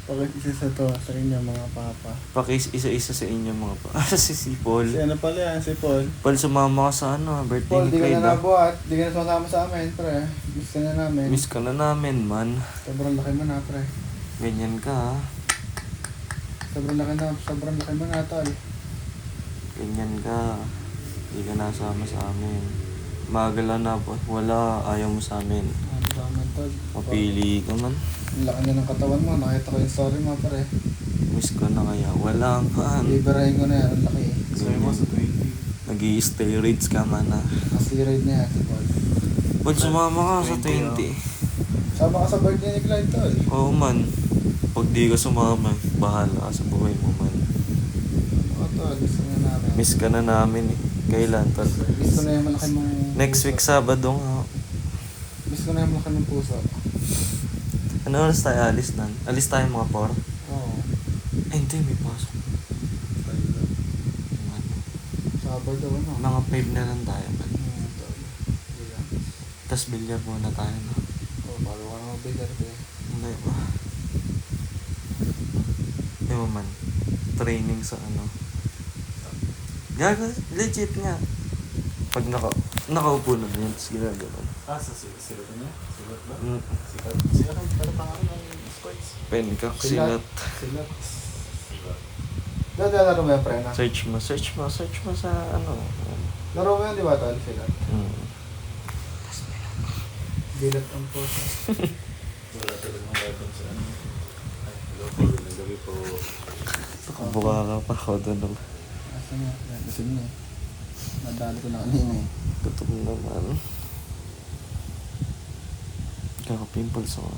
Bakit isa sa to sa inyo mga papa? Pakis isa-isa sa inyo mga pa. Si Paul. Si ano pala yan, si Paul. Paul, sumama ka sa ano, birthday Paul, ni di ka Clyde. na nabuhat. Di ka na sumasama sa amin, pre. Miss ka na namin. Miss ka na namin, man. Sobrang laki mo na, pre. Ganyan ka, ha? Sobrang laki mo na, tol. Ganyan ka. Hindi ka nasama sa amin. Magala na po. Wala, ayaw mo sa amin. Ano ba man, tol? Mapili ka man. Ang laki na ng katawan mo. Nakita ko yung story mo, pre. Miss ko na kaya. Wala man. Liberahin ko na yan. Ang laki eh. Sabi mo sa 20. Nag-i-steroids ka man, ha? Nasirid na yan, si Paul. Paul, sumama ka sa 20, 20. Sama ka sa birthday ni Clyde, tol. Oo, man. Pag di ka sumama, bahala ka sa buhay mo, man. Oo, tol. Gusto na namin. Miss ka na namin, eh. Kailan, tol? Gusto na yung malaki mong... Next week, Sabado nga. Gusto ko na yung malaki mong puso. Ano oras tayo alis nan? Alis tayo mga 4? Oo. Ay, hindi. May pasok. Sabado, ano? Mga 5 na lang tayo, man. Tol. Relax. Tapos bilyar muna tayo, no? Oo, bago ka na mabigat eh. Hindi ba? Ewan man. Training sa ano. Gaga, legit nga. Pag nakaupo na yan, tapos ginagawa. Silat niya? Silat ba? Mm. Silat ang pala pangalan ng sports. Pen ka, silat. Silat. Laro mo yan, pre, na? Search mo sa ano. Laro mo yan, di ba, tol? Silat. Mm. Bilat ang puso. Wala talagang weapon sa ano. Ay, hello po. Nagabi po. Buka ka pa ako doon. Asa nga? Yan, gusto niya eh. Nadali ko na kanina eh. Gutom naman. Kaka-pimples ako.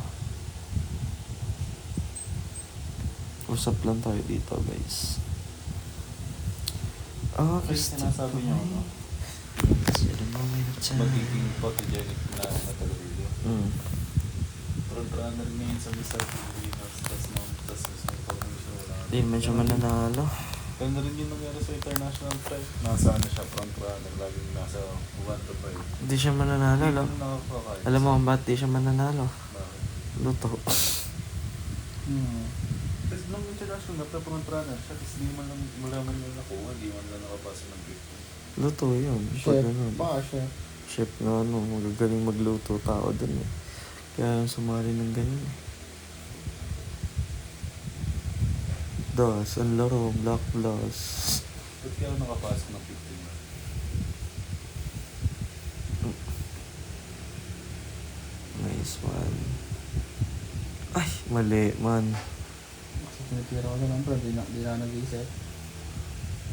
Usap lang tayo dito, guys. Ah, Kasi sinasabi niyo, ano? Magiging photogenic na televideo. Front-runner ngayon sa Mr. Pilipinas, tas may information wala. Di naman siya mananalo. Ganda rin yung nangyari sa international press. Nasa ano siya, front-runner, laging nasa 1 to 5. Hindi siya mananalo, Hindi lo. ko nakakakain. Alam mo kung ba't di siya mananalo? Bakit? Luto. Kasi nung international na front-runner siya, kasi di man lang malaman yung nakuha, di man lang nakapasa ng 50. Luto yun. Pag Chef. ano, Baka chef. chef na ano, magagaling magluto tao dun eh. Kaya sumali ng ganyan eh. Das, ang laro, Black Plus. Ba't kaya nakapasok ng 15 na? Nice one. Ay, mali man. Kasi tinitira ko na lang, bro. Di na nag-iisip.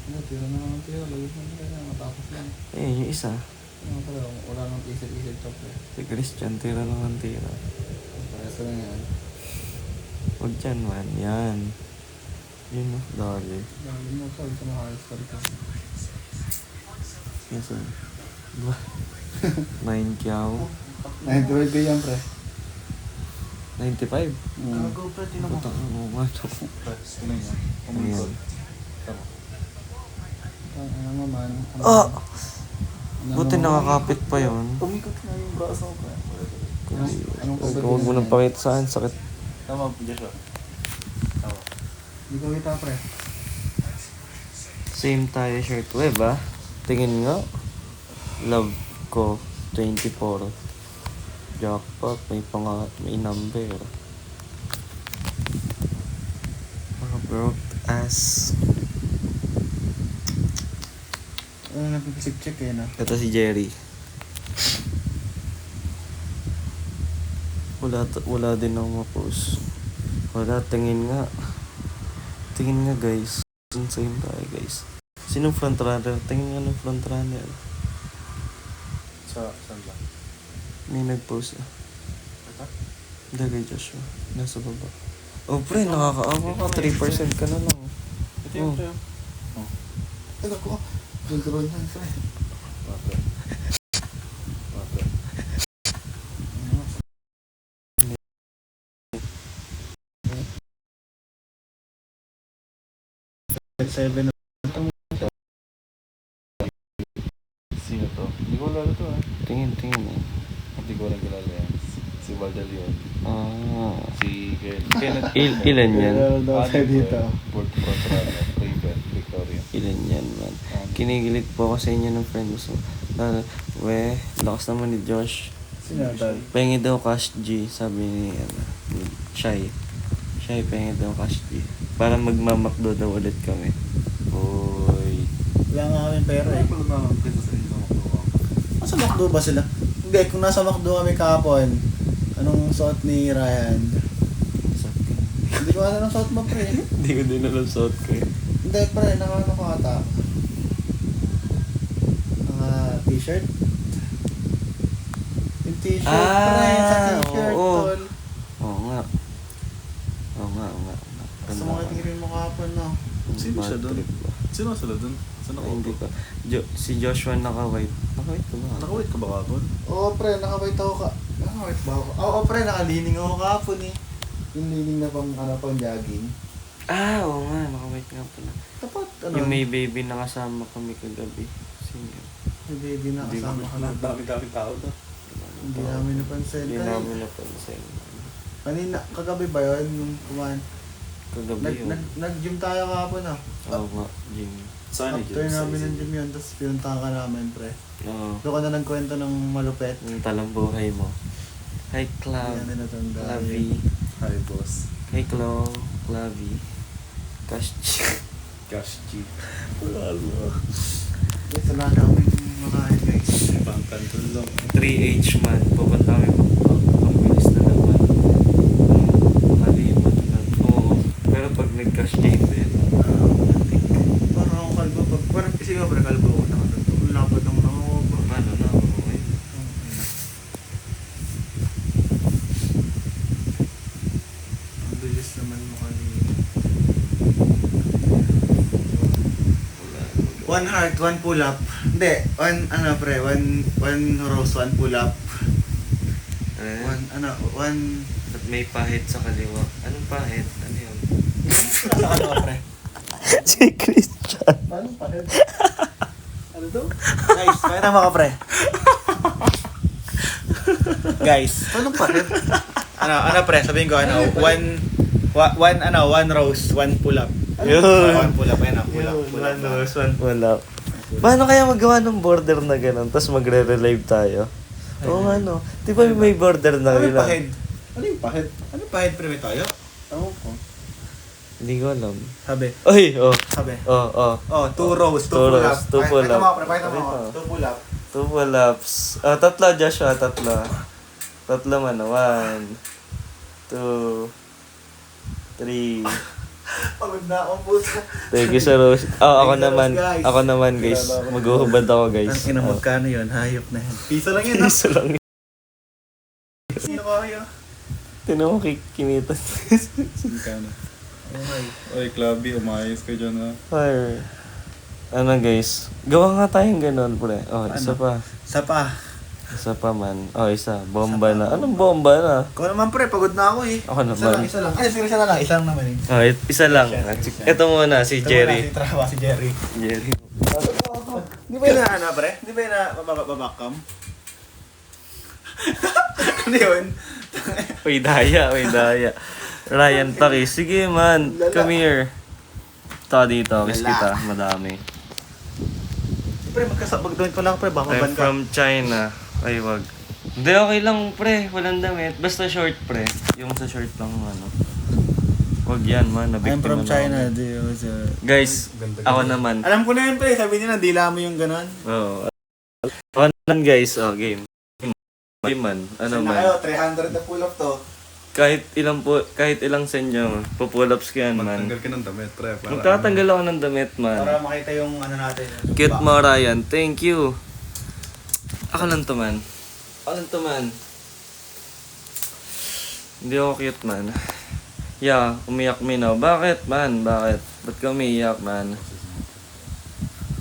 Ano, tira na lang tira. Lagos na tira. Matapos lang. Eh, yung isa. Ano pala, wala nang isip-isip chop eh. Si Christian, tira lang ang tira. Parehas ko lang yan. Huwag dyan man, yan. Yun o, dali. Dami mo, tol. Sa mga high score ka. Yes, sir. 9 kyaw. 9 ko yan, pre. 95. Gago, pre, tinan mo. Putang ano nga to. Pre, tinan niya. Ano yan? Tama. Ano mo man. Ah! Buti nakakapit pa yun. Tumikot na yung braso ko. Anong Huwag mo nang pakita sa akin, sakit. Tama, Joshua. Tama. Hindi ko kita, pre. Same tayo shirt web ah. Tingin nga. Love ko 24. Jackpot, may number. Mga broke ass. Ano napipisik-check eh na? Ito si Jerry. Wala din ako ma-post. Wala, tingin nga. Tingin nga guys. Same tayo guys. Sinong frontrunner? Tingin nga ng frontrunner. Saan ba? May nag-post ah. Ito? Hindi kay Joshua. Nasa baba. Oh pre, nakakaawa ka. 3% ka na lang. Ito yung pre. Ay, naku. Control yan, pre. Bakit? Bakit? 7 Sino to? Hindi ko lalo to ah. Tingin eh. Hindi ko rin kilala yan. Si Valdel yun. Ah. Si Kenneth. Ilan yan? Meron daw kayo dito. Board Frontrunner. Raven. Victoria. Ilan yan man? Kinigilit po ako sa inyo ng friend mo. So, lakas naman ni Josh. Sinatay. Pengi daw cash G, sabi ni Shy. Shy, pengi daw cash G. Para magmamakdo daw ulit kami. Oy. Wala nga kami pera eh. Wala na ang pesa sa inyo sa Macdo. Nasa Macdo ba sila? Hindi, kung nasa Macdo kami kahapon, anong suot ni Ryan? Hindi ko alam ang suot mo, pre. Hindi ko din alam suot ko eh. Hindi, pre. Naka-ano ko ata. Naka-t-shirt. Yung t-shirt, pre. Sa t-shirt, oo. tol. Oo nga. Gusto mo tingin mo kahapon, no? Sino siya Bad doon? trip ba? Sino sila dun? Saan Ay, hindi ako? ko. Si Joshua naka-white. Naka-white ka ba? Nakawait ka ba kapon? Oo, pre. Nakabait ako ka. Nakabait ba ako? Oo, pre. Nakalining ako kahapon eh. Yung lining na pang jogging. Ah, oo nga. Naka-white nga pala. Tapat, ano? Yung may baby nakasama kami kagabi. Sino yun? May baby na kasama ka na. Dami-dami tao to. Hindi namin napansin. Hindi Ay, namin napansin. kanina, kagabi ba yun? Yung kumain. Kagabi yun. Nag-gym tayo kahapon ah. Oo nga, Jim. Saan After namin ng gym yun, tapos pinuntahan ka namin, pre. Oo. Doon ka na nagkwento ng malupet. Yung talang buhay mo. Hi, Hindi Clav. namin natanda. Clavi. Hi boss. Hi, Clo. Clavi. Cash. Cash G. Guys, wala na kami makain, guys. Pangkan tulong. 3H man. Pupunta kami Bangkok. Ang bilis na naman. Kalimot na. Oo. Pero pag nag-cash game din. Parang ako kalbo. Parang kasi nga, pre, kalbo ako nakatanto. Ang lapad ng mga ako. Ano na ako eh. Ang bilis naman mo kanina. One heart, one pull up. Hindi, one roast, one pull up. One At may pahit sa kaliwa. Anong pahit? Ano yun? ano, pre? Si Christian. Paano pa rin? Ano to? Guys, pakita mo ka, pre. Guys, paano pa rin? Ano, pre, sabihin ko, one roast, one pull up. Yun. One pull up, ayun, pull up. One roast, one pull up. Paano kaya magawa ng border na gano'n, tapos magre-relive tayo? Oo nga no. Di ba may border na Ano yung gano'n? pahid? Ano yung pahid? Ano yung pahid, pre, may tayo? Tawag ko. Hindi ko alam. Sabi. Oy, oh. Sabi. Oh. Oh, two roast, two Two pull up. roast, two pull Pakita up. mo, pre, pakita mo. Pakita. Two pull up. Two pull-ups. Tatlo, Joshua, tatlo. Tatlo man. 1, 2, 3. Pagod na akong puso. Thank you sa Rose. Ako Thank you, naman. Rose, guys. Ako naman, guys. Maghuhubad ako, guys. Ang ina, magkano yun? Hayop na yan. Piso lang yun, no? Piso lang. Sino kaya? Tinan mo kinita. Magkano? Oy, Clubby, umayos ka dyan ha. Fire. Ano guys? Gawa nga tayong ganun, pre. Oh, isa pa. Isa pa. Isa pa man. Oh, isa. Bomba na. Anong bomba na? Ikaw naman, pre, pagod na ako eh. Ako Isa lang, naman. isa lang. Ay, sige, isa na lang. Isa lang naman eh. Oh, isa lang. Ito muna, si Ito Jerry. muna, si Jerry. Jerry. Ano ba ako? Di ba yun na ano, pre? Di ba yun na babakam? Ano yun? Uy, daya, uy, daya. Ryan Taki, sige man, come here. Ito dito, kiss kita, madami. Pre, magdamit pala ako, pre. Baka I'm maban ka. from China. Ay, wag. Hindi, okay lang, pre. Walang damit. Basta short, pre. Yung sa short lang, ano. Wag yan, man. I'm from China, Guys, ako naman. Alam ko na yun, pre. Sabi nila, dila mo yung ganon. Oo. Ako naman, guys. Oh, game. Game, man. Ano Saan na man. kayo? 300 na pull up to. Kahit ilang sen nyo, pupull-ups ko yan, man. Magtanggal ka ng damit, pre. Para Magtatanggal ako ng damit, man. Para makita yung ano natin. yung Cute back. mo, Ryan. Thank you. Ako lang to, man. Ako lang to, man. Hindi ako cute, man. Yeah, umiyak Minaw. Bakit, man? Bakit? Ba't ka umiyak, man?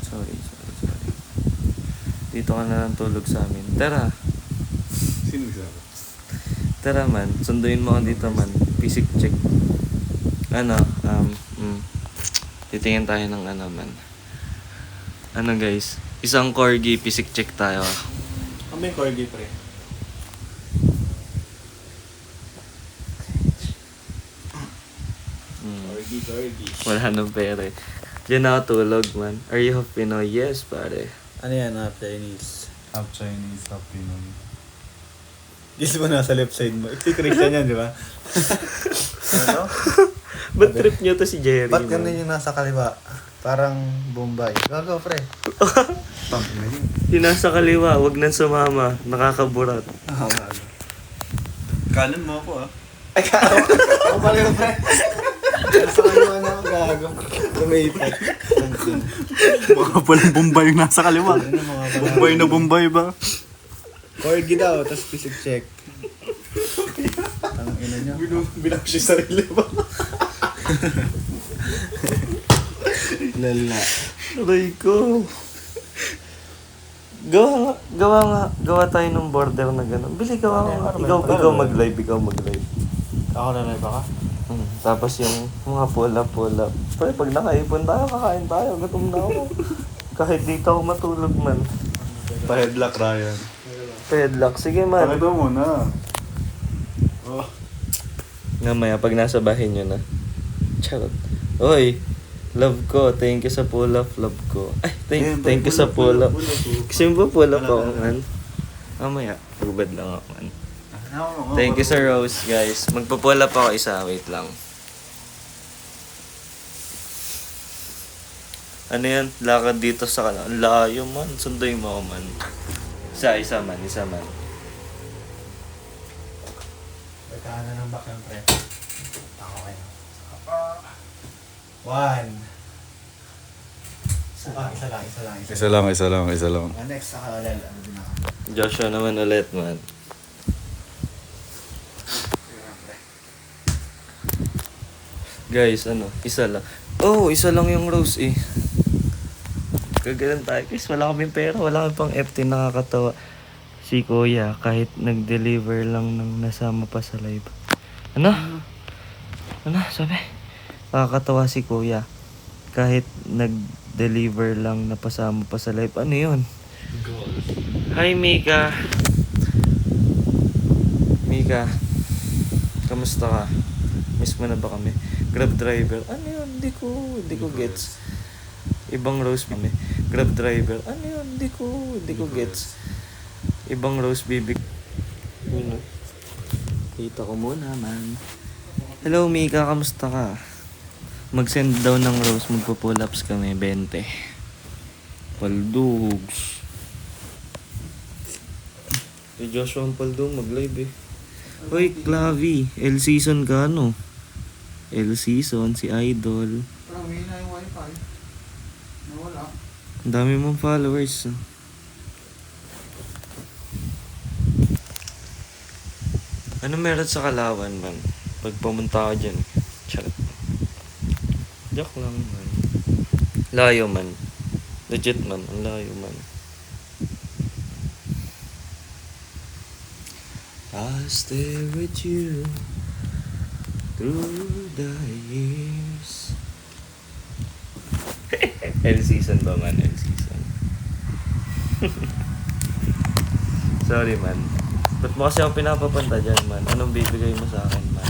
Sorry. Dito ka na lang tulog sa amin. Tara. Sino nagsabi? Tara, man. Sunduin mo ako dito, man. Physic check. Ano, titingin tayo ng ano, man. Ano, guys? Isang corgi, physic check tayo. Ano ba yung corgi, pre? Corgi. Wala nang pera. Diyan ako tulog, man. Are you half Pinoy? Yes, pare. Ano yan, Chinese? Half Chinese, half Pinoy. Guess mo nasa left side mo. Ito yung Christian yan, di ba? Ano? Ba't trip nyo to si Jerry? Ba't man? ganun yung nasa kaliwa? Parang Bombay. Gago, pre. Pang na yun. Yung nasa kaliwa, wag nang sumama. Nakakaburat. Kanan mo ako, ah. Ay, gago. Ako pala yung pre. Nasa kaliwa na ako, gago. Tumipat. Baka palang Bombay yung nasa kaliwa. Ano mga pala? Bombay na Bombay ba? Corgi daw, tapos physic check. Ang ina nyo. Bilang siya sarili ba? Lala. Aray ko. Gawa tayo ng border na gano'n. Bili, gawa nga. Ikaw mag-live, Ako na live ka? Tapos yung mga pull up. Pero pag nakaipon tayo, kakain tayo. Gutom na ako. Kahit dito ako matulog, man. Pa-headlock, Ryan. Pedlock. Sige, man. Pakita mo muna. Oh. Namaya, pag nasa bahay nyo na. Charot. Oy, love ko. Thank you sa pull up, love ko. Ay, thank you sa pull up. Kasi mo pull up ako, man. Mamaya, pagbad lang ako, man. Thank you sa Rose, guys. Magpa-pull up ako isa. Wait lang. Ano yan? Lakad dito sa kanan. Ang layo, man. Sunduin mo ako, man. Isa man. Pagkaana ng back ng pre. Ako kayo. One. Isa lang. Next, saka ulit. Ano din ako? Joshua naman ulit, man. Guys, ano? Isa lang. Oh, isa lang yung rose, eh. Gagalan tayo. Guys, wala kaming pera. Wala kaming pang FT. Nakakatawa. Si Kuya, kahit nag-deliver lang ng nasama pa sa live. Ano? Ano? Sabi? Nakakatawa si Kuya. Kahit nag-deliver lang napasama pa sa live. Ano yun? Hi, Mika. Mika. Kamusta ka? Miss mo na ba kami? Grab driver. Ano yun? Hindi ko gets. Ibang rose kami. Grab driver. Ano yun? Hindi ko gets. Ibang rose bibig. Yun, kita ko muna, man. Hello, Mika. Kamusta ka? Mag-send daw ng rose. Magpo-pull ups kami. 20. Paldugs. Si Joshua ang paldug. Mag-live, eh. Hoy, Clavi. L-season ka, ano? L-season. Si Idol. Parang may na yung wifi. Nawala. Ang dami mong followers. Ano meron sa Kalawan, man? Pag pumunta ka dyan. Charot. Joke lang, man. Layo, man. Legit, man. Ang layo, man. I'll stay with you through the years. L-season ba, man? L-season. Sorry, man. Ba't mo kasi ako pinapapanta dyan, man? Anong bibigay mo sa akin, man?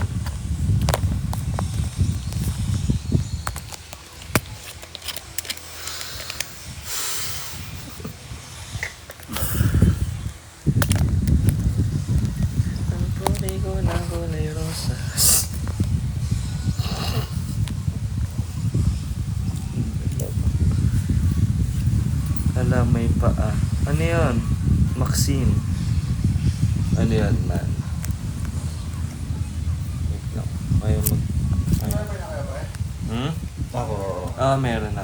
Ang kulay ko na kulay rosas. Hala, may paa. Ano yun? Maxine. Ano yun, man? Wait lang. Ayaw mag... Hmm? Ako. Meron na.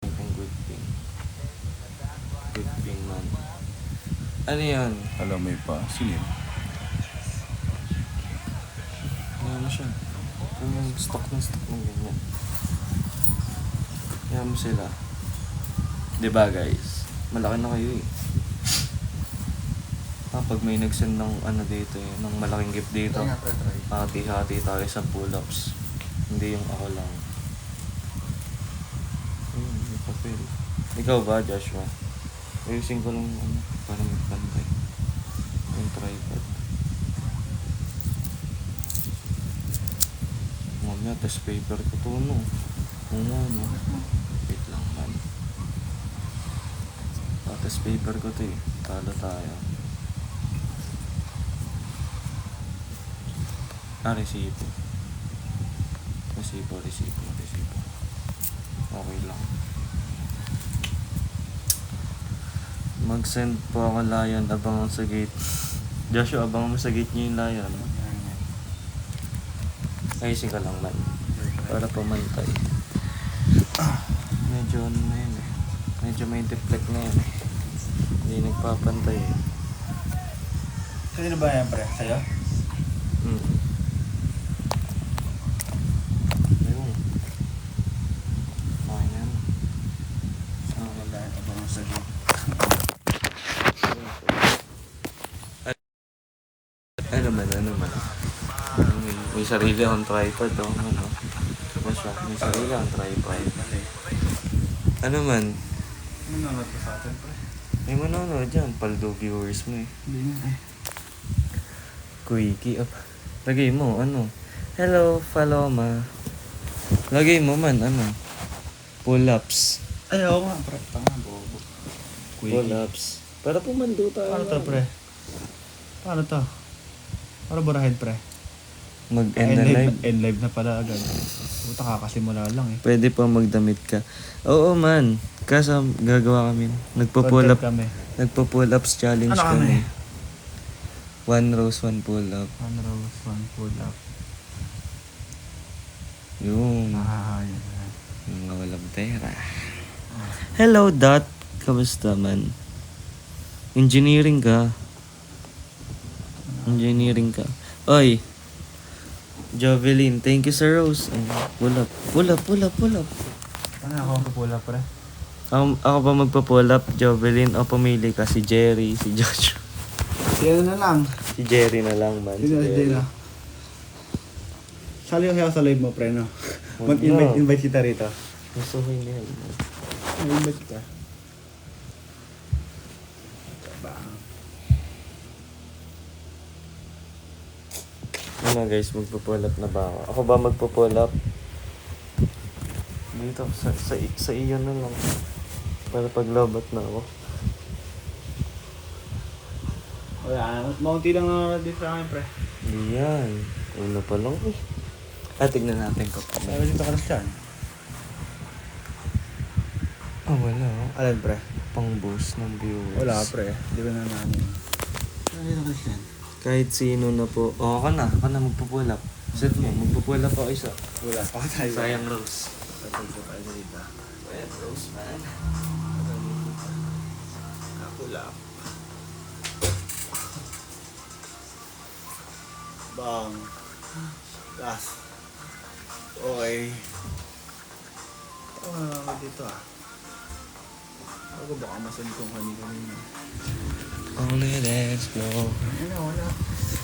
Ang good thing. Good thing, man. Ano yun? Alam mo pa, sino yun? Ano siya? Ano stock ng ganyan. Kaya mo sila. Diba, guys? Malaki na kayo eh. Pag may nag-send ng ano dito eh, ng malaking gift dito, hati-hati tayo sa pull-ups. Hindi yung ako lang. May papel. Ikaw ba, Joshua? Ayusin ko lang ano, para magpantay. Yung tripod. Mamaya, test paper ko to, no? Oo nga, no? Wait lang, man. Test paper ko to eh. Talo tayo. Resibo. Resibo. Okay lang. Mag-send po ako Lion, abangan sa gate. Joshua, abangan mo sa gate niyo yung Lion. Ayusin ka lang, man. Para pumantay. Medyo ano na yun eh. Medyo may deflect na yun eh. Hindi nagpapantay eh. Sino ba yan, pre? Sa'yo? Ayun. Okay na yan. Wala, abangan sa gate. Ano man. May sarili akong tripod, oh. Ano? Diba siya? May sarili akong tripod. Ano man? Nanonood ka sa atin, pre? May manonood dyan. Paldo viewers mo eh. Hindi nga eh. Quickie up. Lagay mo, ano? Hello, Paloma. Lagay mo man, ano? Pull-ups. Ay, oo nga, pre. Tanga, bobo. Pull-ups. Para pumando tayo. Paano to, pre? Paano to? Paano burahin, pre? Mag-end na live. End live na pala agad. Puta, kakasimula lang eh. Pwede pa magdamit ka. Oo man. Kaso gagawa kami. Nagpo-pull up. Content kami. Nagpo-pull ups challenge Ano kami. kami? 1 rows, 1 pull up. 1 rows, 1 pull up. Yun. Yun. Mga walang pera. Hello, Dot. Kamusta man? Engineering ka. Oy. Jovelyn, thank you sa Rose. Pull up. Ano ako ang pull up, pre? Ako ba magpa-pull up, Jovelyn? O pumili ka si Jerry, si Joshua. Sino na lang? Si Jerry na lang, man. Sino si Jay na? Sali ko sa live mo, pre, no? Huwag Mag-invite kita rito. Gusto ko yun. Mag-invite kita. Ano guys, magpo-pull up na ba ako? Ako ba magpo-pull up? Dito, sa iyo na lang. Para paglabat na ako. Wala, maunti lang na dito sa akin, pre. Hindi yan. Una pa lang eh. Tignan natin ko. Sabi dito ka na siya. Wala oh. Alin, pre? Pang boost ng viewers. Wala, pre. Di ba na namin? Sabi dito ka na siya. Kahit sino na po. Ako na magpo-pull up. Set mo, magpo-pull up ako isa. Wala pa tayo. Sayang Rose. Tatagpo tayo dito. Sayang Rose, man. Wala. Bang. Last. Okay. Ano na naman dito ah. Ako baka masan kong kanina. Only let's go. Wala.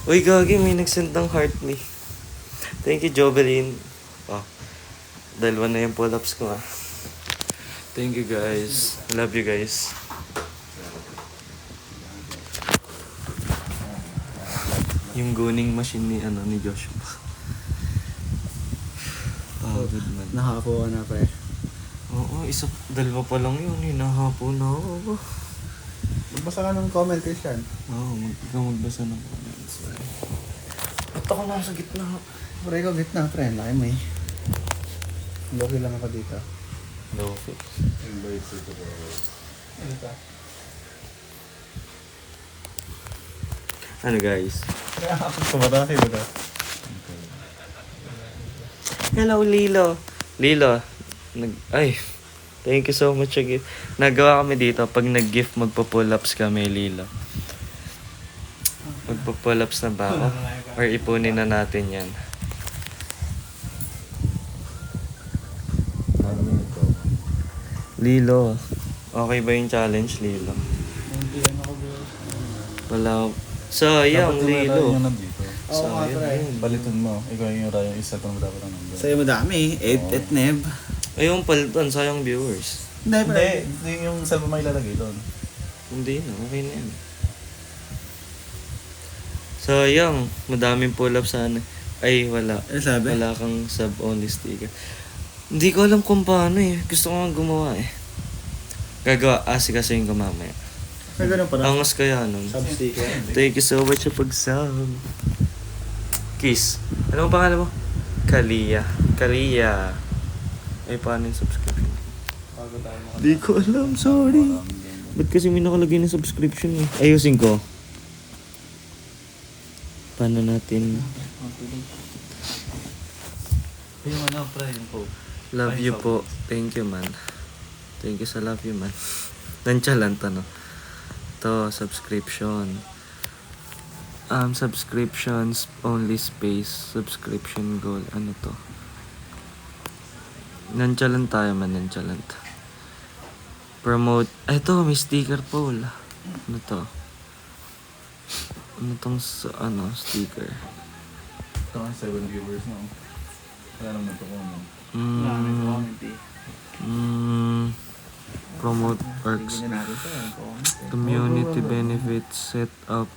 Uy, Gagi, may nagsend ng heart me. Thank you, Jovelyn. Dalawa na yung pull-ups ko ah. Thank you guys. I love you guys. Yung guning machine ni Joshua. Pagod man. Nakakuha na pre. Oo, dalawa pa lang yun. Hinahapo na ako. Magbasa ka ng comment, Christian. Oo, ikaw magbasa ng comments. Ba't ako nasa gitna? Pre, ikaw gitna pre. Laki mo eh. Loki lang ako dito. Lofi. Invite to the Ano ka? Ano guys? Pumatasi ba ito? Hello, Lilo. Lilo. Thank you so much again. Nagawa kami dito. Pag nag-gift, magpa-pull-ups kami, Lilo. Magpa-pull-ups na ba ako? Or ipunin na natin yan. Lilo. Okay ba yung challenge, Lilo? Hindi, ano ko bro? Wala. Sayang, Lilo. yung nandito. Oo nga pre. Balitan mo. Ikaw yung raya isa pang dapat ang nandito. Sa'yo madami eh. 8 neb. Ayun, palitan. Sayang viewers. Hindi pre. Hindi, yung cellphone may ilalagay doon. Hindi na. Okay na yan. Sayang. Madaming pull-ups sana. Ay, wala. Ano sabi? Wala kang sub-only sticker. Hindi ko alam kung paano eh. Gusto ko nga gumawa eh. Gagawa. Kasi ko mamaya. May ganun pa na. Angas kaya nun. Substicker. Thank you so much sa pag-sub. Kiss. Ano ang pangalan mo? Kalia. Kalia. Ay, paano yung subscription? Bago tayo makatawa. Di ko alam. Sorry. Ba't kasi may nakalagay na subscription eh? Ayusin ko. Paano natin... Yung ano, pre, yung code. Love you po. Thank you, man. Thank you sa love you, man. Nonchalant, ano? To subscription. Subscriptions, only space, subscription goal. Ano to? Nonchalant tayo, man. Nonchalant. Promote. Eto, may sticker po. Wala. Ano to? Ano tong, sticker? Ito nga, 7 viewers na. Wala naman ito comment. Promote works. Community benefits set up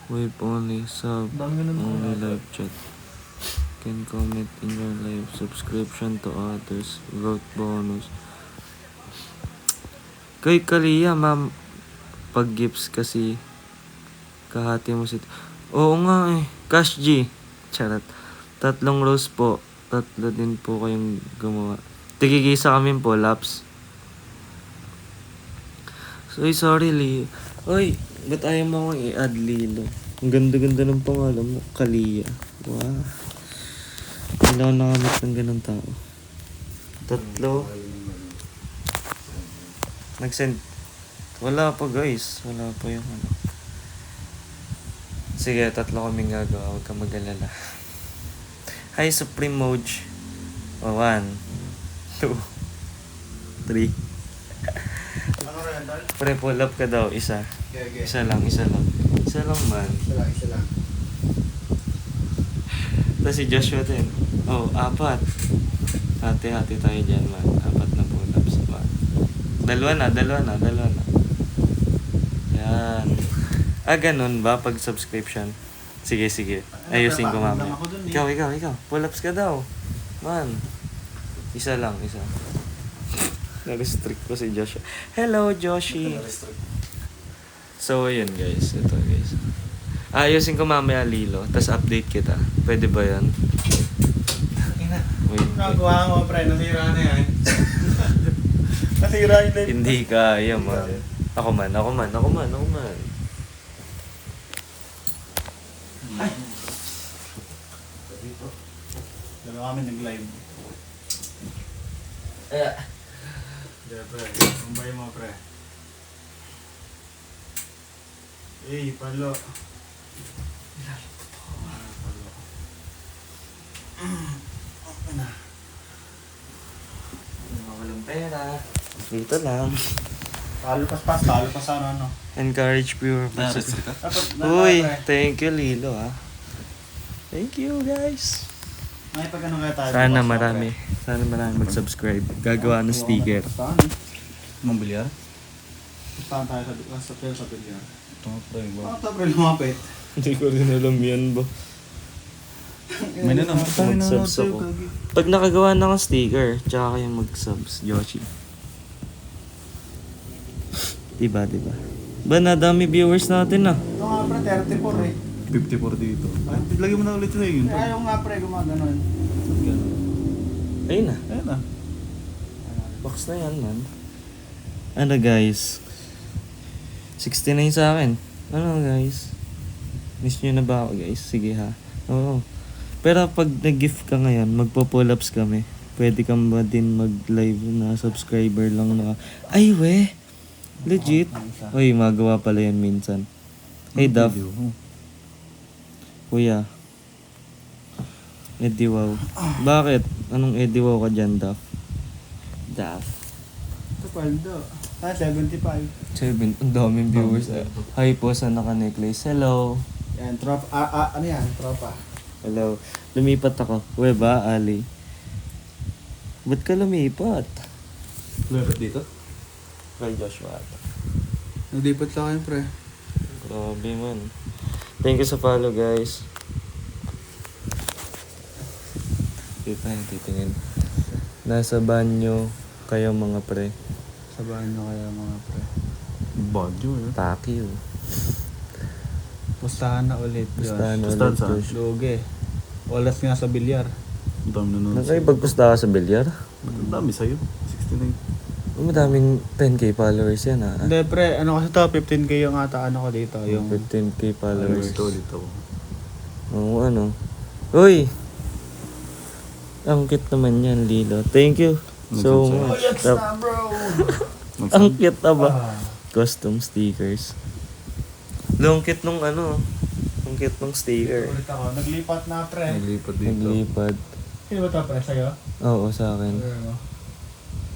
with only sub, only live chat. Can comment in your live. Subscription to others. Vote bonus. Kay Kalia, ma'am. Pag gifts kasi kahati mo si... Oo nga eh. Cash G. Charot. 3 rose po. 3 din po kayong gumawa. Tigigisa kami po, laps. Sorry, Lilo. Oy, ba't ayaw mo akong i-add, Lilo? Ang ganda-ganda ng pangalan mo, Kalia. Wow. Kailangan nakamit ng ganang tao. 3. Nag-send. Wala pa, guys. Wala pa yung ano. Sige, 3 kaming gagawa. Huwag kang mag-alala. Hi, Supreme Moj. 1, 2, 3. Ano rin, Dal? Pre, pull up ka daw. Isa. Okay. Isa lang. Isa lang, man. Isa lang. Tapos si Joshua din. 4. Hati-hati tayo dyan, man. 4 na pull ups. 2 na. Yan. Ganun ba pag subscription? Sige. Ayusin ko mamaya. Ikaw. Pull ups ka daw. Man. Isa lang. Na-restrict ko si Joshua. Hello, Joshi. So, yun guys. Ito guys. Ayusin ko mamaya, Lilo. Tapos update kita. Pwede ba yan? Wait. Nagawa mo, pre. Nasira na yan. Nasira yung live. Hindi kaya, man. Ako man. Ay! Dalawa kami nag-live. Hindi, pre. Kumbay mo, pre. Palo. Palo. Okay na. Walang pera. Dito lang. Talo pa sana, ano. Encourage pure process. Dapat, Uy, thank you, Lilo, ha. Thank you, guys. May pag ano kaya tayo. Sana marami mag-subscribe. Gagawa ng sticker. Saan? Mang bilyar? Pustahan tayo sa bilyar. Ito nga pre, bakit pre lumapit? Hindi ko rin alam yan ba. May nanonood tayo Mag-subs ako. Pag nakagawa na ng sticker, tsaka kayo mag-subs, Yoshi. Diba? Ba, nadami viewers natin ah. Ito nga pre, 34 eh. 54 dito. Lagyan mo na ulit yun. Ayaw nga pre, gumaganon. Ayun na. Ayun na. Box na yan, man. Ano guys? 69 sa akin. Ano guys? Miss nyo na ba ako guys? Sige ha. Oo. Pero pag nag-gift ka ngayon, magpo-pull-ups kami. Pwede ka ba din mag-live na subscriber lang na... Ay we! Legit? Uy, magawa pala yan minsan. Hey Duff. Kuya. Eddie Wow. Bakit? Anong Eddie Wow ka dyan, Duff? Duff. Ito paldo. 75. 7. Ang daming viewers. Hi po sa naka-necklace. Hello. Yan, tropa. Ano yan? Tropa. Hello. Lumipat ako. Uwe ba, Ali? Ba't ka lumipat? Lumipat dito? Kay Joshua. Nagdipat lang kayo, pre. Grabe man. Thank you sa follow, guys. Dito tayo titingin. Nasa banyo kayo mga pre. Sabahan nyo kaya mga pre. Badyo eh. Pakyo. Pustahan na ulit. Pustahan na Pustahan ulit, saan? Josh. Lugi. Olas nga sa bilyar. Ang dami na nun. Nakipagpusta ka sa bilyar? Ang dami sa'yo. 69. Madaming 10k followers yan ha. Hindi pre, ano kasi to, 15k yung ata ano ko dito. Yung 15k followers. dito. Oo, ano. Uy! Ang cute naman yan, Lilo. Thank you so much. bro! Ang cute na ba? Custom stickers. Long cute nung ano. Ang cute nung sticker. Ulit ako, naglipat na pre. Naglipat Naglipad. Sino ba to pre, sa'yo? Oo, sa akin.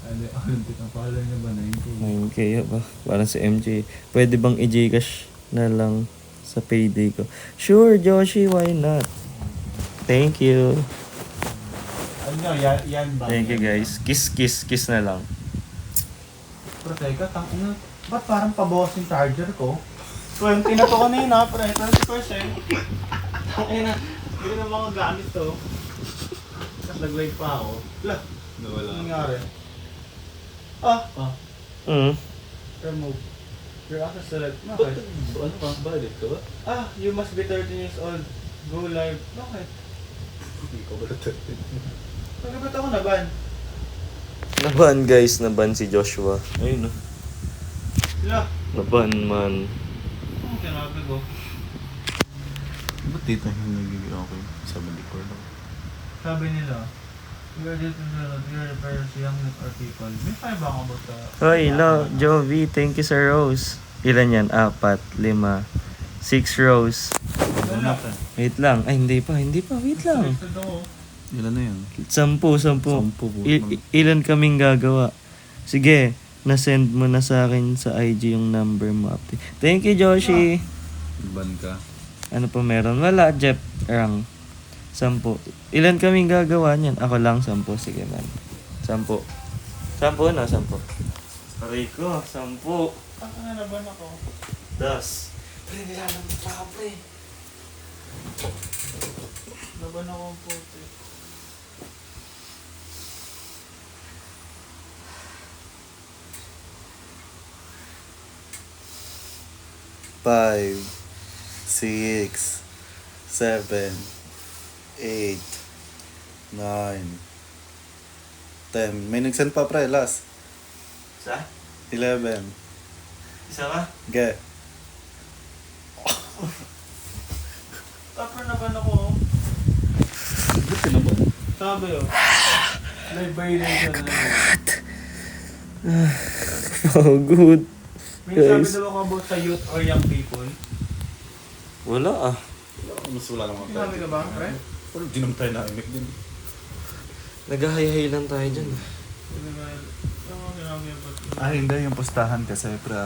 Ang follow niya ba 9k? 9k ba? Parang si MJ. Pwede bang i-Gcash na lang sa payday ko? Sure, Joshi, why not? Thank you. Ano yan ba? Thank you guys. Kiss na lang. Pero teka, tangina. Ba't parang pabawas yung charger ko? So yung tinato ko na yun ha, pre. 30%. Tangina. Hindi ko na mga gamit to. Tapos nag-live pa ako. Lah. Nawala. Ano nangyari? Remove. Your access select. Bakit? Ano ka? Bakit ka ba? You must be 13 years old. Go live. Bakit? Hindi ko ba natin? Pagkabat ako na ban. Naban guys, naban si Joshua. Ayun oh. Sila. Naban man. Ang kinabi ko. Ba't dito yung nagiging okay? 74 lang. Sabi nila, we are due to repair young or people. May five ako about the... Hoy, Jovi, thank you sa rose. Ilan yan? 4, 5, 6 rose. Wala. Wait lang. Ay, hindi pa. Wait lang. Ito ako. Ilan na yan? 10. Sampu po. Ilan kaming gagawa? Sige, na-send mo na sa akin sa IG yung number mo. Thank you, Joshi. Ban ka. Ano pa meron? Wala, Jeff. Rang. 10. Ilan kaming gagawa niyan? Ako lang, 10. Sige, man. 10. 10 na, 10. Aray ko, 10. Ang nalaban ako. 10. Pre, nilalamit pa ako, pre. Laban ako ang puti. Five, 6, 7, 8, 9, 10. May nag-send pa pre, last. Isa? 11. Isa ka? Ge. Tapos naban ako. Ba't ka na ba? Sabi oh. Live violation na lang. Oh, good. May sabi Guys. daw ako about sa youth or young people. Wala ah. Mas wala naman tayo. Sinabi ka ba, pre? Pero di naman tayo naimik din. Nag-hay-hay lang tayo dyan. Hindi. Yung postahan kasi, pre.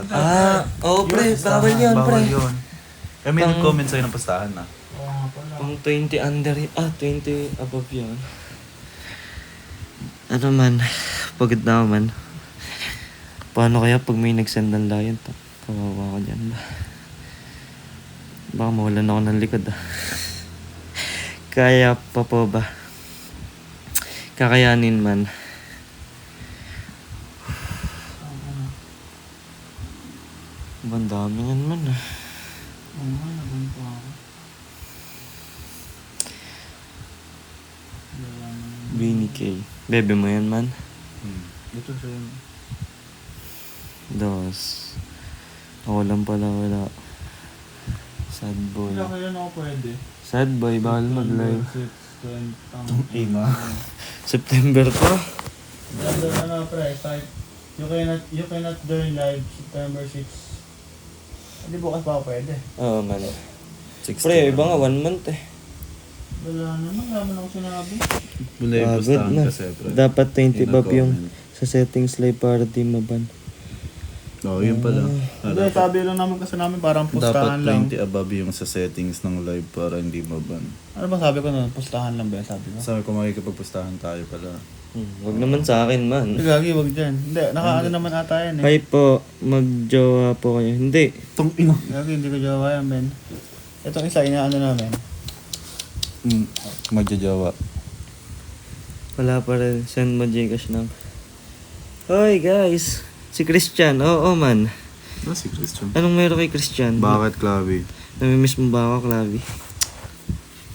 Oo pre, bawal yun pre. Bawal yun. Eh, may Pang- nag-comment sa'yo ng postahan na. Oo nga pala. Pang 20 under, 20 above yun. Ano man, pagod na ako man. Paano kaya pag may nag-send ng lion? Kawawa ko dyan ba? Baka mawalan ako ng likod Kaya pa po ba? Kakayanin man. Ang dami yan man Oo nga, naganto ako. Beanie K. Bebe mo yan man? Ito siya yun. Dos. Ako lang pala wala. Sad boy. Wala kaya na ako pwede. Sad boy, bawal mag-live. 6, 20, September pa. Nandun na pre, site. You cannot join live September 6. Hindi bukas pa ako pwede. Oo man. Pre, iba nga 1 month Wala naman, naman ako sinabi. Pagod na. Dapat 20 bab yung sa settings live para di maban. Oo, yun pala. Hindi, sabi lang naman kasi namin parang Dapat pustahan lang. 20 above yung sa settings ng live para hindi maban. Ano ba sabi ko na? Pustahan lang ba? Sabi ko. Sabi ko makikipagpustahan tayo pala. Wag naman sa akin man. Gagi, wag dyan. Hindi, nakaano naman ata yan eh. Hi po, magjowa po kayo. Hindi. Itong ino. Gagi, hindi ko jowa yan, Ben. Itong isa, inaano namin. Magjajawa. Wala pa rin. Send mo Gcash ng. Hoy guys! Si Christian. Oo man. Si Christian. Anong meron kay Christian? Bakit, Clavi? Namimiss mo ba ako, Clavi?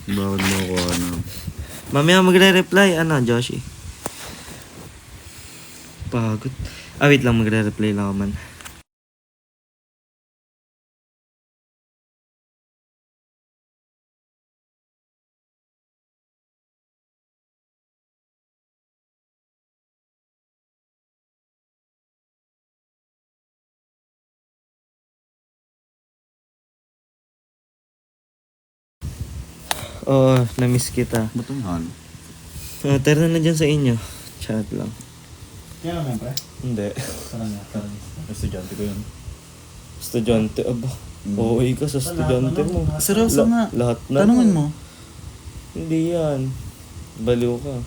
Bakit mo ako ano? Mamaya magre-reply. Ano, Joshi? Pagod. Wait lang. Magre-reply lang ako man. Oo, namiss kita. Ba't ang han? Tara na dyan sa inyo. Chat lang. Kaya naman, pre. Hindi. Tara nga, tara nga. Estudyante ko yun. Estudyante, aba. Oo, ka sa estudyante mo. Seryoso nga. Lahat na. Tanungin mo. Hindi yan. Baliw ka.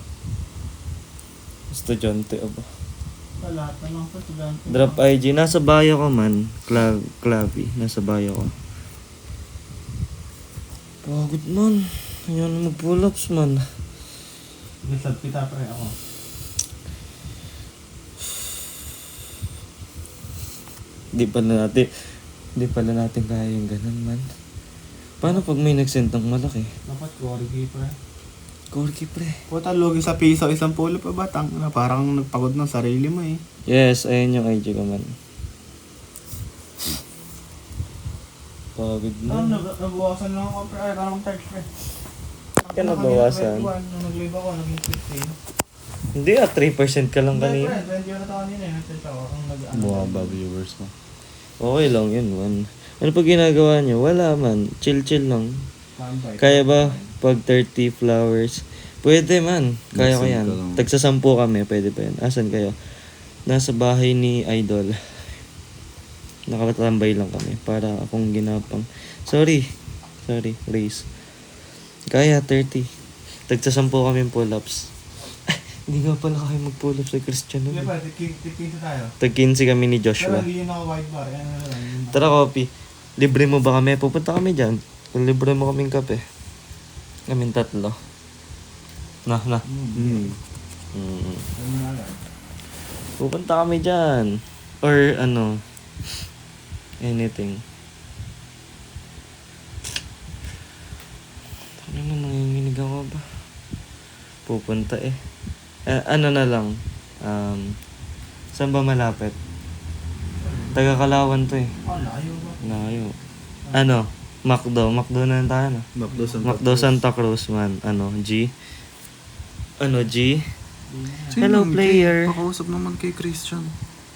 Estudyante, aba. Lahat naman po, estudyante. Drop IG. Nasa bio ko man. Clavi. Nasa bio ko. Pagod man. Ayaw na mag-pull-ups man. Gisab kita, pre, ako. Di pala natin kaya yung ganun man. Paano pag may nag-send ng malaki? Dapat corgi, pre. Corgi pre. Puta, logi sa piso, isang pulo pa ba? Parang nagpagod ng sarili mo eh. Yes, ayun yung IG ko man. Pagod man. Nabawasan lang ako, pre. Ay, parang mag-charge, pre. Ka nabawasan? Nung nag-live ako, naging 15. Hindi 3% ka lang Hindi, kanina. pre. 20 na taon yun eh. Nag-charge ako. Ang Bumaba viewers mo. Okay lang yun man. Ano pa ginagawa nyo? Wala man. Chill lang. Kaya ba pag 30 flowers? Pwede man. Kaya ko yan. Nagsan ka lang. Tagsasampu kami. Pwede pa yan. Asan kayo? Nasa bahay ni Idol. Nakatambay lang kami para akong ginapang. Sorry, Race. Kaya 30. Tagsasampu kami pull-ups. Hindi nga pala kayo mag-pull-ups sa Christian. Sige, pre. Tikisa tayo. Tag 15 kami ni Pero Joshua. hindi yun naka-white bar. Yan na lang. Tara, Kopi. Libre mo ba kami? Pupunta kami dyan. Kung libre mo kaming kape. Kaming tatlo. Na. Pupunta kami dyan. Or ano. Anything. Ano na, nanginginig ako ba? Pupunta eh. Ano na lang. Saan ba malapit? Taga Kalawan to eh. Oh, layo ba? Layo. Ano? McDo na tayo na. McDo Santa Cruz man. Ano? G? Ano G? Hello player. Pakausap naman kay Christian.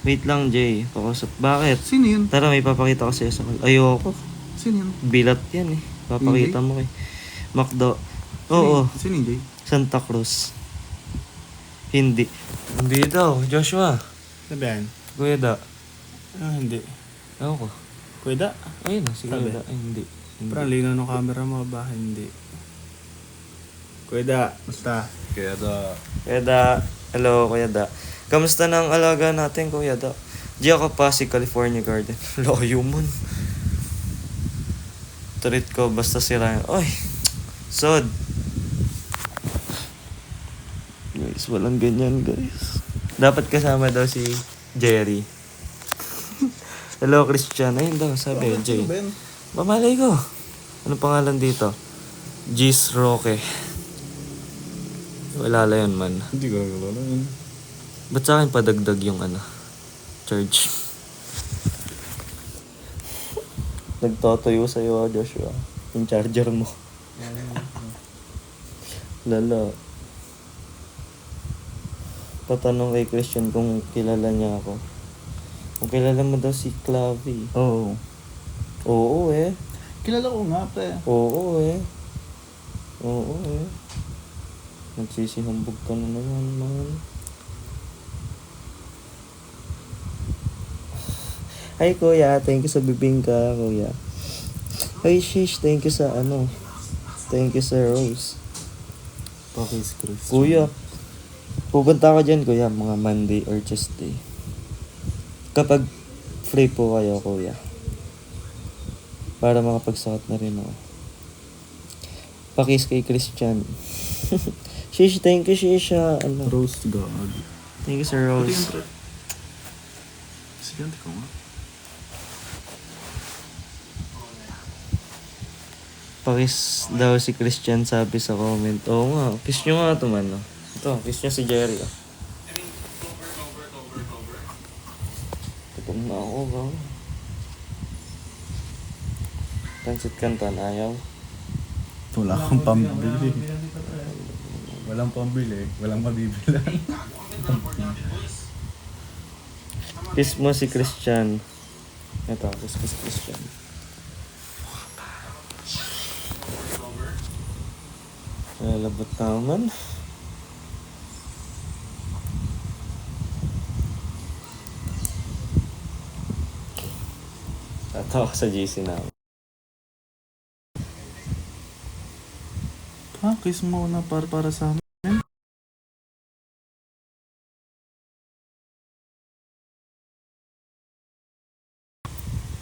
Wait lang Jay. Pakusap. Bakit? Sino yun? Tara may papakita ko sa'yo sa ayoko. Sino yun? Bilat yan eh. Papakita mo kay McDo. Oo. Sino yun, Jay? Santa Cruz. Hindi. Hindi daw. Joshua. Sabihan. Kuya da. Hindi. Ewan ko. Kuya, Ayun na. Si Sabi. Kuya da. Ay, hindi. parang linaw ng camera mo ba? Hindi. Kuya, basta. Kaya da... Kuya da. Hello, Kuya da. Kamusta na ang alaga natin, Kuya da? Di ako pa si California Garden. Layo man. Treat ko basta si Ryan. Oy! Sod! Guys, walang ganyan guys. Dapat kasama daw si Jerry. Hello, Christian. Ayun daw, sabi, Jay. Ben? Mamalay ko. Ano pangalan dito? Gis Roque. Wala la yun man. Hindi ko nagawala yun. Ba't sa akin padagdag yung charge? Nagtatayo sa'yo, Joshua. Yung charger mo. Lala. Patanong kay Christian kung kilala niya ako. Kung kilala mo daw si Clavi. Oo. Oo eh. Kilala ko nga, pre. Oo eh. Oo eh. Nagsisihambog ka na naman, man. Hi, kuya. Thank you sa bibingka, kuya. Hi, shish. Thank you sa Thank you sa rose. Pakis, Chris. Kuya, pupunta ako dyan, kuya, mga Monday or Tuesday. Kapag free po kayo, kuya. Para makapagsuot na rin ako. Pakis kay Christian. Shish, thank you, shish. Rose God. Thank you, Sir Rose. Sige, ko nga. Pakis daw si Christian sabi sa comment. Oo nga, kiss nyo nga ito man. Ito, kiss nyo si Jerry. Tutom na ako, bro. Pansit Canton, ayaw. Wala kang pambili. Walang pambili. Walang mabibili. Kiss mo si Christian. Ito, kiss mo si Christian. Lalabot naman. Tato ako sa GC na. Ha? Kiss mo na para sa amin?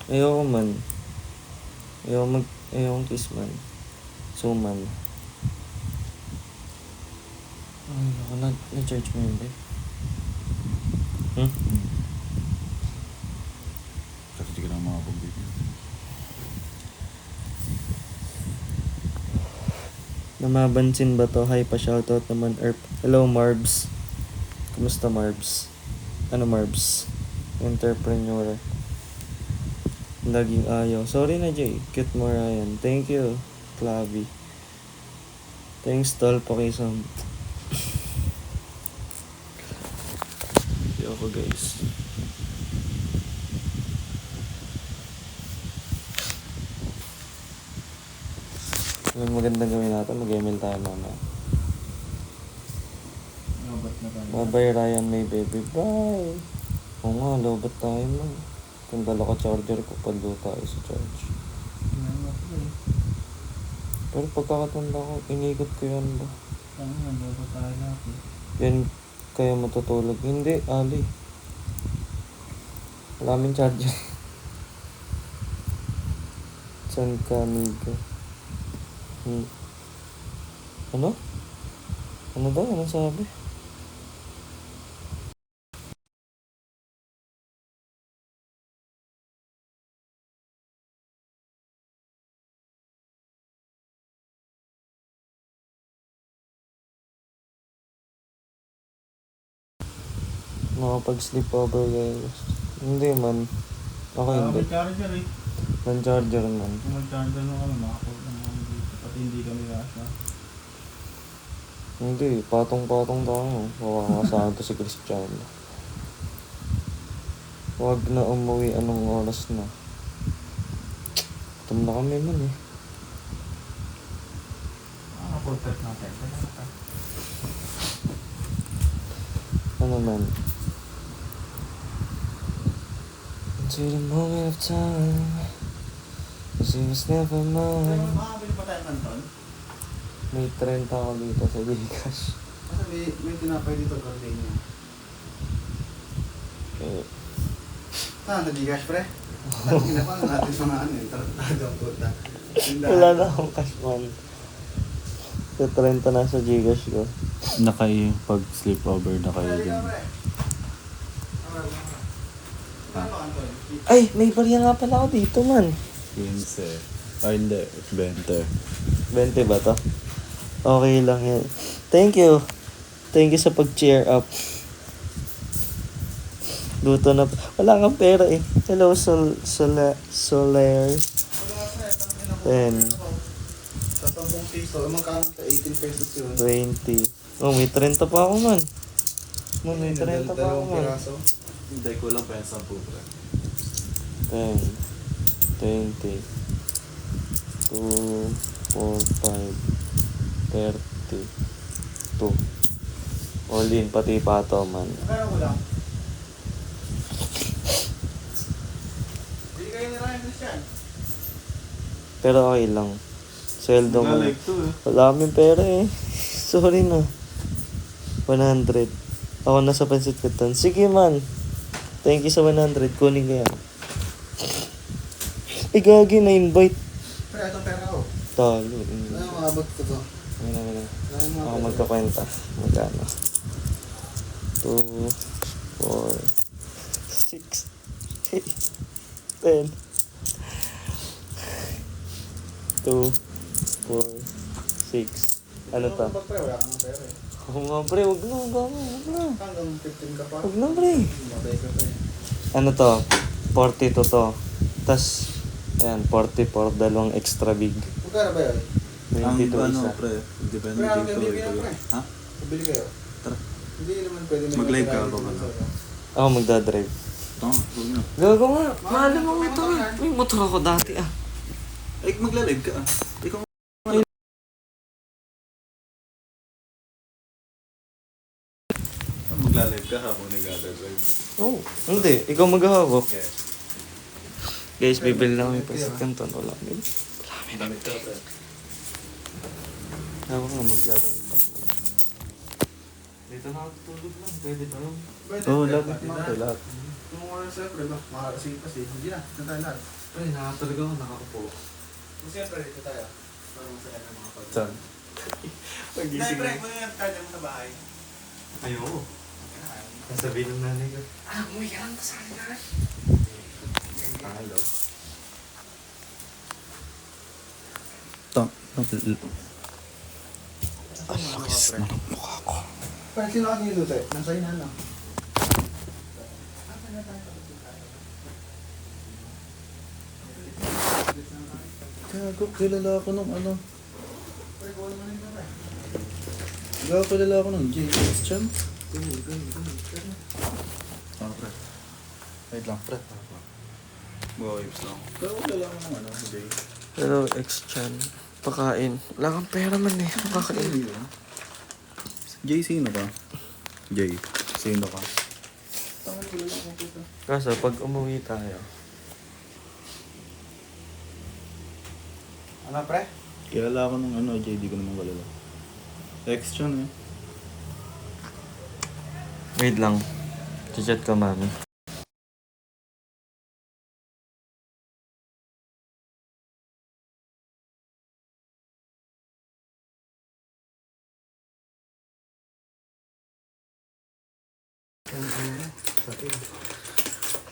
Ayoko man. Ayoko kiss man. So man. Ay, ako na-charge mo yun, babe. Kasi di ka lang mga pambili. Namabansin ba to? Hi, pa-shoutout naman, Erp. Hello, Marbs. Kumusta, Marbs? Ano, Marbs? Entrepreneur. Laging ayaw. Sorry na, Jay. Cute mo, Ryan. Thank you, Clavi. Thanks, tol, pakisam. Hindi ako, guys. Yung magandang gawin natin, mag-email tayo mamaya. Bye-bye, Ryan, may baby. Bye! Oo nga, lobat tayo mo. Kung dala ka charger ko, palo tayo sa charge. Pero pagkakatanda ko, inikot ko yan ba? Yan kaya matutulog. Hindi, Ali. Wala kaming charger. San ka, amigo? Ano? Ano daw? Ano sabi? Makapag-sleep over guys. Hindi man. Ako hindi. May charger eh. Non-charger man. Kung mag-charger mo kami, makapag naman dito. Pati hindi kami kasha. Hindi, patong-patong tayo. Makakasama to si Cristiano. Huwag na umuwi anong oras na. Gutom na kami man eh. Podcast natin. Ano man. Into the moment of time, 'cause it was never Pero mine. makakabili pa tayo kanton? May 30 ako dito sa Gcash. Kasi may tinapay dito gardenia. Eh, Saan? Sa Gcash, pre? Ang ginapa natin sa mga ano yun. Tarantado ang puta. Wala na akong cash man. Sa 30 na sa Gcash ko. Pag sleepover na kayo dyan. Ay, may barya nga pala ako dito man. 15. Ay, hindi. 20. 20 ba to? Okay lang yan. Thank you. Thank you sa pag-cheer up. Luto na. Wala kang pera eh. Hello, Soler. 10. Sa 10 piso, magkano sa 18 pesos yun? 20. Oh, may 30 pa ako man. Man, may 30 pa ako man. Hindi ko lang pa yung 10 pre. 10, 20, 2, 4, 5, 30, 2. All in, pati pato man. Kaya ko lang. Hindi kayo narayan Christian. Pero okay lang. Sweldo mo. Like to eh. Wala kaming pera eh. Sorry na. 100. Ako nasa pansit katan. Sige man. Thank you sa 100. Kunin ko yan. Gagi na invite. Pre, itong pera ko. Talo. Ano makabot ko to? Wala. Ano mga Ako pera? magkakwenta. Magkano? 2, 4, 6, 8, 10. 2, 4, 6. Ano to? Pag pre, wala kang pera eh. Oo nga pre, huwag na. Hanggang 15 ka pa. Huwag na pre. Mabay ka pa eh. Ano to? 42 to. Tas, ayan, 44, dalawang extra big. Magkano ba yun? 22 isa. pre, depende Pre, ang dito. bibili na, pre. Ha? Pabili kayo. Tara. Hindi naman pwede may Mag-live ka magkakalit ba dito ba? sa- Ako magdadrive. Ito, huwag na. Gago nga. Mahal mo motor. May motor ako dati ah. Ay, magla-live ka ah. Ikaw magla-live ka habang nag-drive. Oo. Hindi, ikaw maghahawak. Okay. Guys, bibili na kami pasit kanton. Wala kami. Damit ka, pre. Ako nga magdadamit ako. Dito na ako tutulog lang. Pwede ba yun? Pwede, Oo, pre, lahat pati ng na. mga lahat. Kung wala sa pre, ba? Makakasing pa siya. Hindi na, dito tayo lahat. Pre, nakatulog ako. Nakakapo. Kung siyempre, dito tayo. Para masaya ng mga pag- Saan? Pagising pre, na. kung yung card mo sa bahay. Ayoko. Sasabihin ng nanay ko. Ah, umuwi ka lang sa akin na. Hello. Pre, sino ka dito tayo? Nasa ina na. Gago, kilala ako ng ano. Pre, kuha mo rin ka, pre. Gago, kilala ako ng JS Chan. Ah, pre. Wait lang, pre. Waves lang. Pero kilala ako ng ano, Jay. Hello, ex-chan. Pakain. Wala kang pera man eh. Pakain. Jay, sino ka? Jay, sino ka? Tangan ko lang ako puta. Kaso, pag umuwi tayo, Ano, pre? Kilala ako ng ano, Jay, di ko naman kalala. Ex Chan eh. wait lang. Chat ko, mami.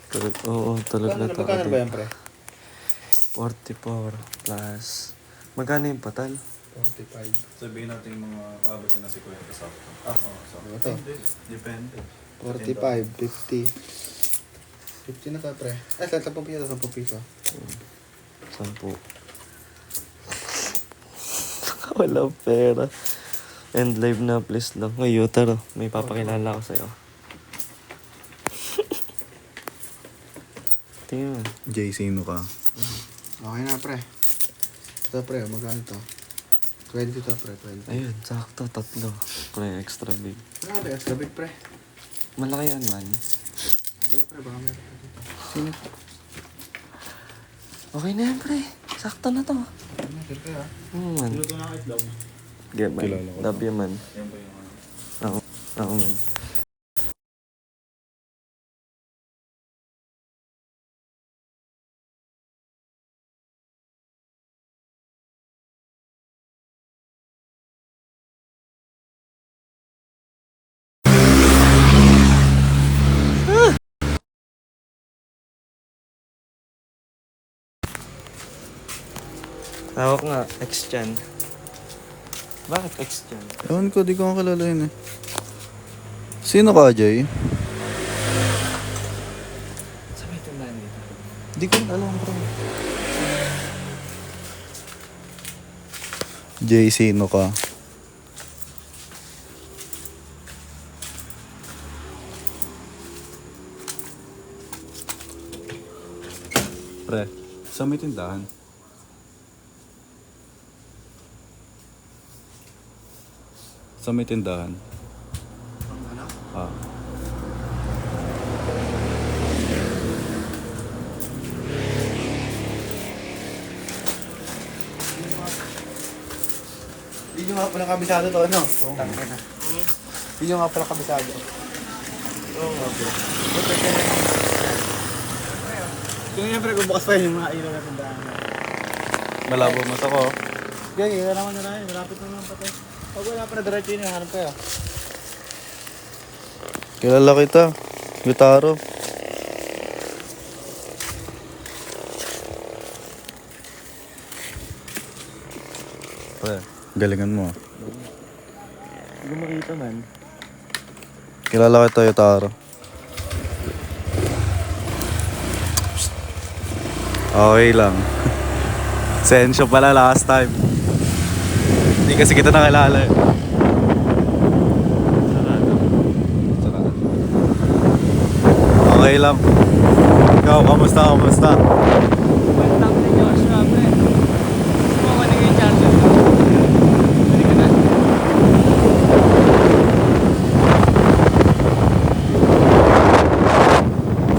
Tulog, oo, tulog na to. Magkano ba yan, pre? 44 plus. Magkano yung patal? 45. Sabihin natin yung mga abot na si Kuya kasama. Ah, oo, sakto. Ito. Depende. 45, 50. 50 na ka, pre. Ay, 10 piso, 10 piso. 10. Wala pera. End live na, please lang. Ngayon, taro. May papakilala ko sa'yo. Tingnan mo. Jay, sino ka? Okay na, pre. Ito, pre. Magkano to? 20 to, pre. 20. Ayun, sakto. 3. Pre, extra big. Ano, pre? Extra big, pre. Malaki yan, man. Ito, pre. Baka meron pa dito. Sino? Okay na yan, pre. Sakto na to. Ano, sir, pre, ha? Man. Luto na kahit daw. Yeah, man. Kilala ko. Love you, man. Yan ba yung ano? Ako, man. Tawag nga, ex-chan. Bakit ex-chan? Ewan ko, di ko kakilala yun eh. Sino ka, Jay? Sa may tandaan dito. Di ko alam, bro. Jay, sino ka? Pre, sa may tindahan. Sa may tindahan. Ah. Hindi nyo nga pala kabisado to, ano? Tangin na. Hindi nyo nga pala kabisado. Oo nga, bro. Kung yan, pre, kung bukas pa yun yung mga ilaw na tindahan. Malabo mo ako. Okay, kaya naman na yun. Malapit na naman pati. Pag wala pa na diretso yun, hanap kayo. Kilala kita. Gitaro. Pre, galingan mo. Hindi ko makita, man. Kilala kita, Gitaro. Okay lang. Sensyo pala last time. Hindi kasi kita nakilala eh. Sarado. Okay lang. Ikaw, kamusta? Wala ko na Joshua, pre. Sumama na yung charger. Pwede ka na.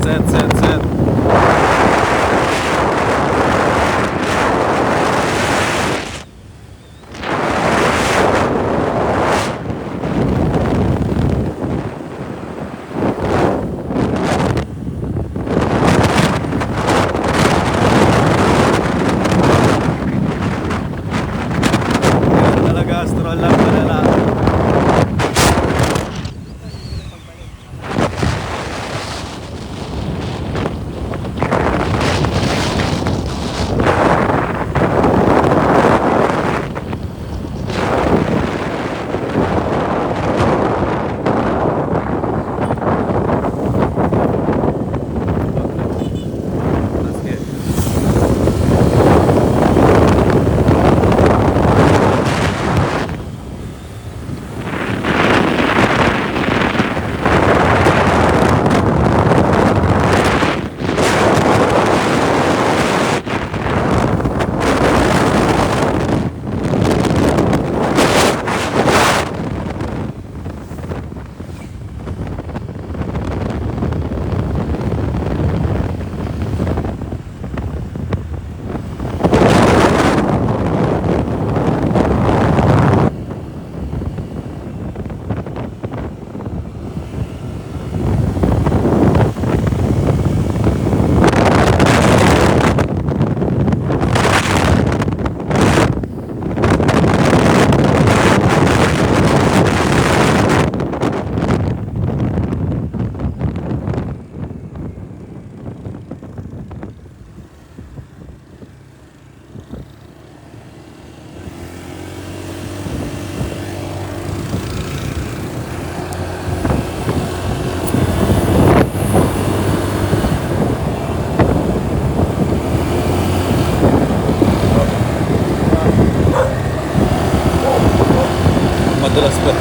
Set. Talaga, stroll lang pala lang. Madalas pa.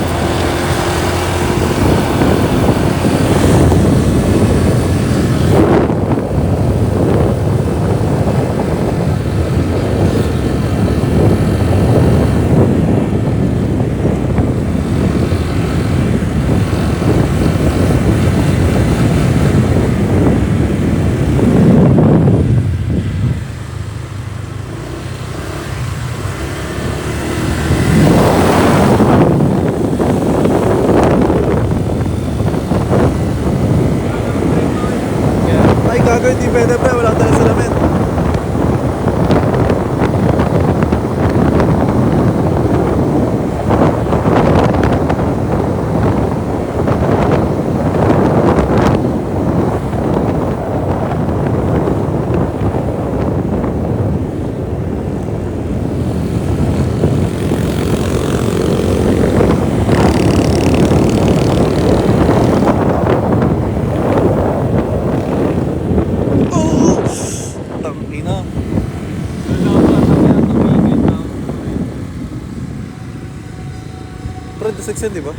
to 6 yan, di ba?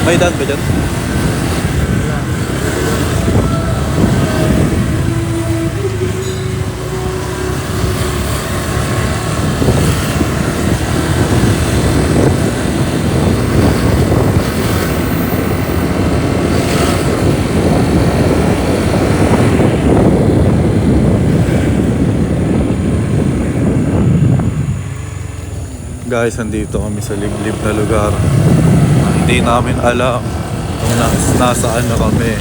May daan ba dyan? Guys, andito kami sa liblib na lugar. Hindi namin alam kung nasaan na kami.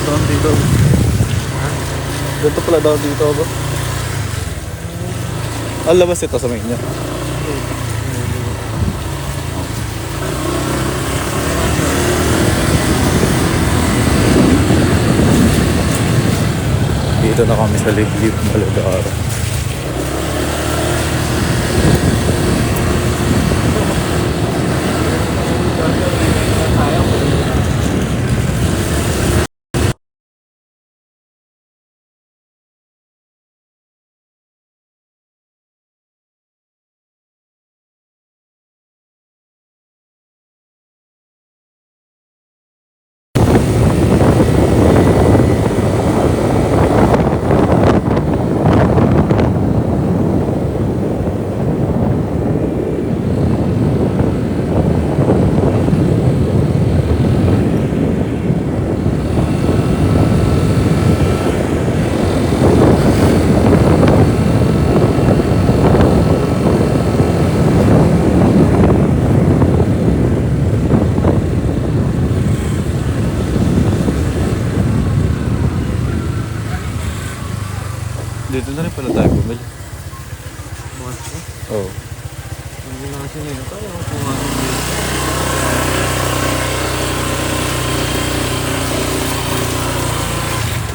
Doon dito. Ganito pala down dito ba? Ang labas ito sa main niya. Dito na kami sa liblib na lugar. Dito na rin pala tayo bumili. Bukas ko. Oo. Hindi na kasi nila tayo. Pumasok dito.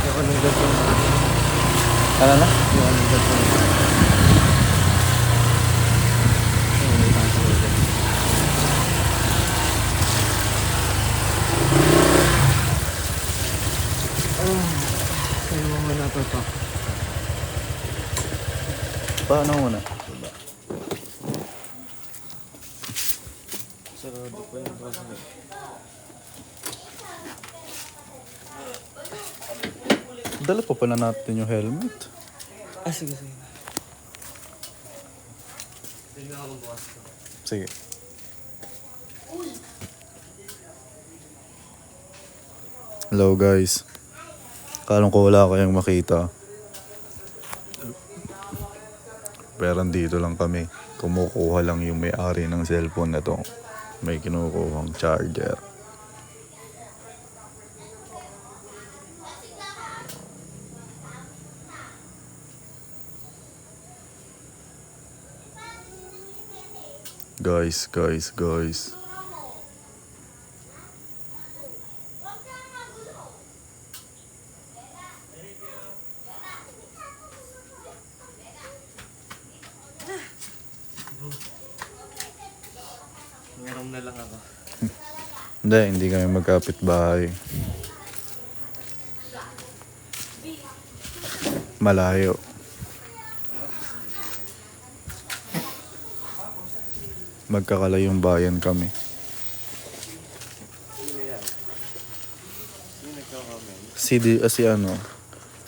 Ako nang gato. Ano na? Ako nang gato. Sa'yo mo muna ito pa. Paano muna? Sarado pa yung basa. Dala pa pala natin yung helmet. Ah, sige, sige. Tignan ako bukas ko. Sige. Hello guys. Kalang ko wala kayong makita. Pero dito lang kami. Kumukuha lang yung may-ari ng cellphone na to. May kinukuhang charger. Guys. Meron na lang ako. Hindi kami magkapit-bahay. Malayo. Magkakalayong bayan kami.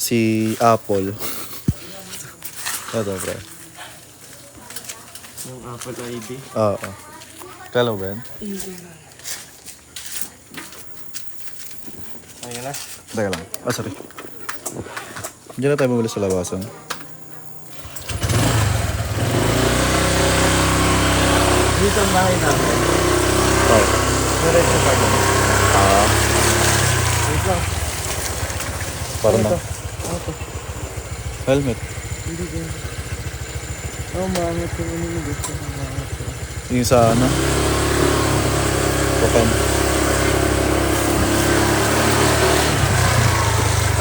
Si Apple. Ito, pre. Yung Apple ID. Oo. Kala ba yan? Ayun na. Teka lang. Sorry. Diyan na tayo bumili sa labasan. Dito ang bahay namin. Oo. Meron yung pag Wait lang. Para na. Ano to? Helmet. Hindi ko. Oh, maangat ko. Ano gusto ko maangat ko. Yung sa ano? Papan.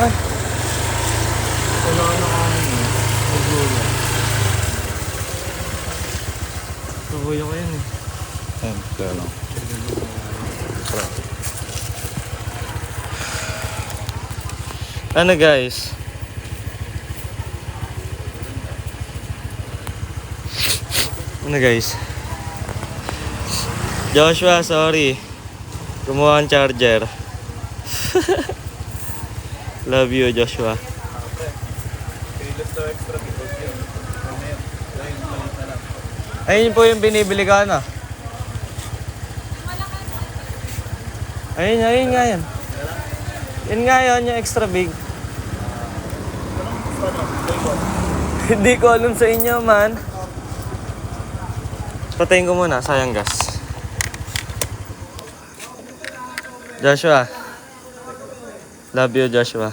Ay! Kailangan na kanin eh. Magulo. Kabuyo ko yan eh. Ayan, kaya lang. Ano guys? Ano guys? Joshua, sorry. Kumuha ang charger. Love you, Joshua. Ayun po yung binibili ka na. Ayun nga yan. Yun nga yun, yung extra big. Hindi ko alam sa inyo, man. Patayin ko muna, sayang gas. Joshua. Love you, Joshua.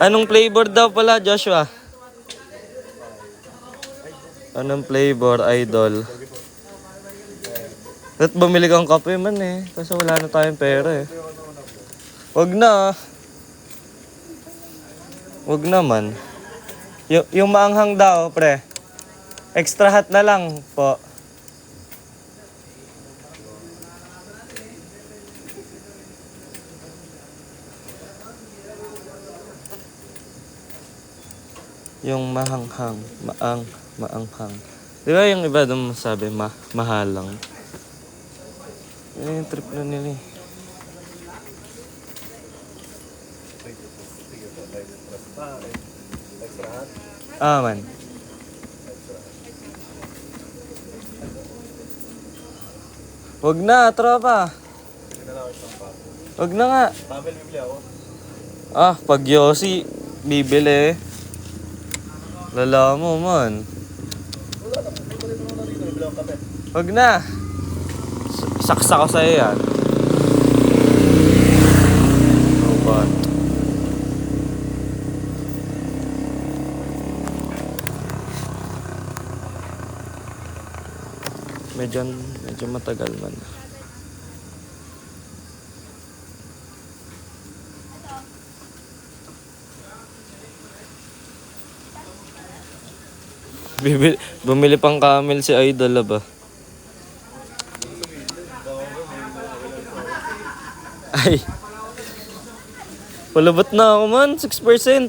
Anong flavor daw pala, Joshua? Anong flavor, idol? Ba't bumili kang kape man eh? Kasi wala na tayong pera eh. Wag na. Wag naman. Yung maanghang daw, pre. Extra hot na lang po. Yung mahanghang, maanghang. Di ba yung iba doon sabi, mahalang? Yan yung trip na nila eh. Ah, man. Wag na, tropa. Wag na nga. Ah, pag Yossi, bibili. Lala mo man. Wag na. Saksa ko sa'yo yan. No bad. Medyo matagal man. Bumili pang camel si Idol ba? Ay. Palabot na ako man, 6%.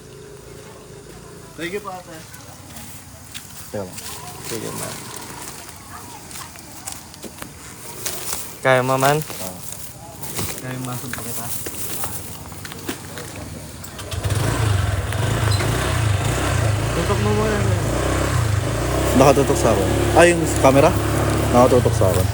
Thank you po ate. Sige man. Kaya mo man? Kaya masod pa kita. Tutok mo muna. Nakatutok sa akin. Ah, yung camera? Nakatutok sa akin.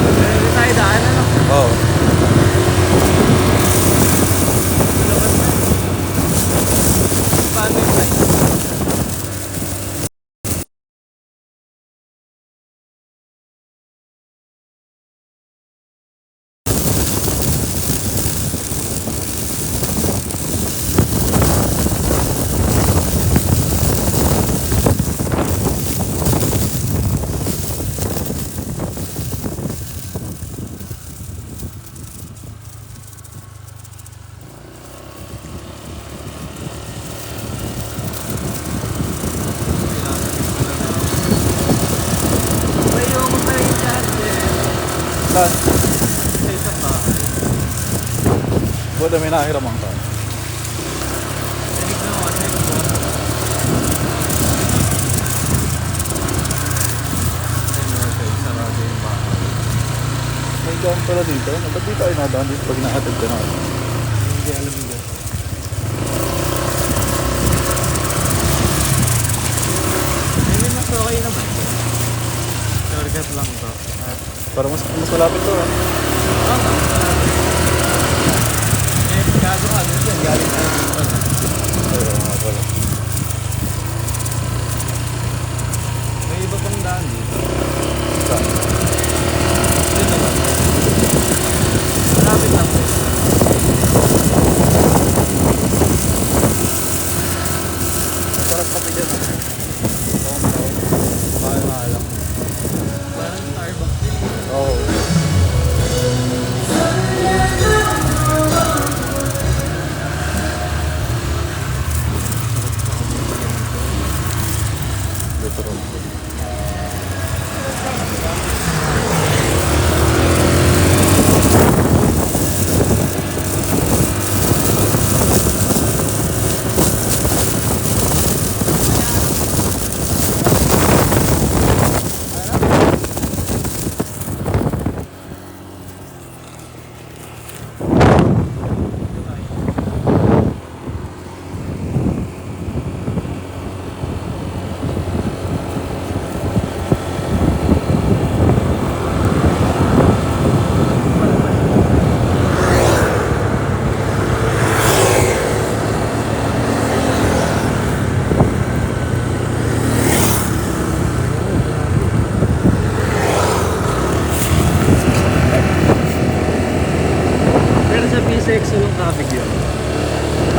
Hindi tayo daan, ano? Oo. Paano yung flight? Saan? Buta may nakiramang ka. May daan pala dito. Ba't di tayo nadaan dito pag nahatid ka na? Hindi alam nila. Hindi mas okay naman. Shortcut lang to. At Para mas malapit to ah. kaso ka, dyan galing tayo dito. Ayun nga pala. May iba pang daan dito. Saan? Yun naman. Malapit lang po. Masarap pati dyan ah. Kaya nga lang. Parang Starbucks din. Oo. Dito rin.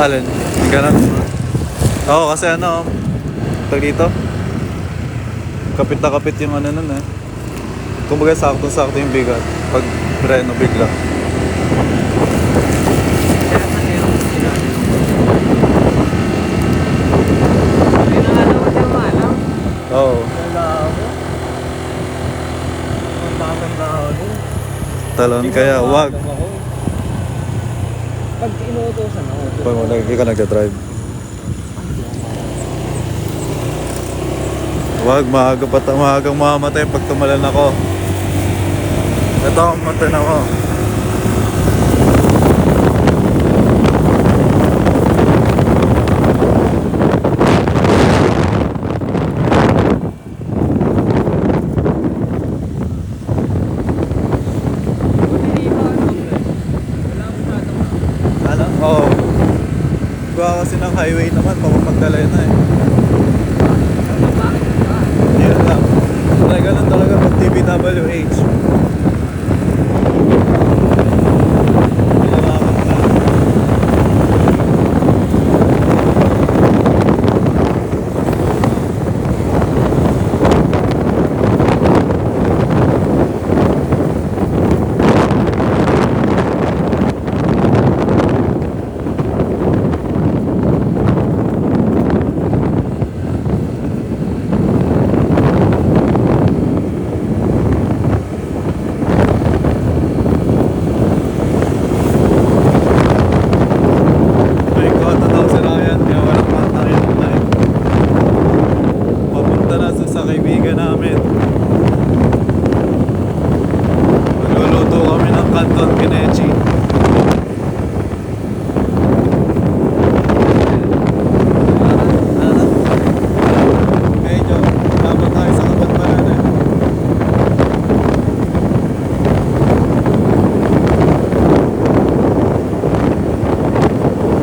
Alin? Yung ganun? Oo, kasi ano, tag dito. Kapit na kapit yung ano nun eh. Kumbaga sakto-sakto yung bigat. Pag preno bigla. Oo. Talon, kaya wag. Pag inuutosan ako. Pag hindi ka nagda-drive. Wag, maagang mamamatay pag tumalan ako. Ito ang matan ako. Alam? Oo. Gawa kasi ng highway naman, papapagdalay na eh. Yun lang. Ganun talaga pag TBWH.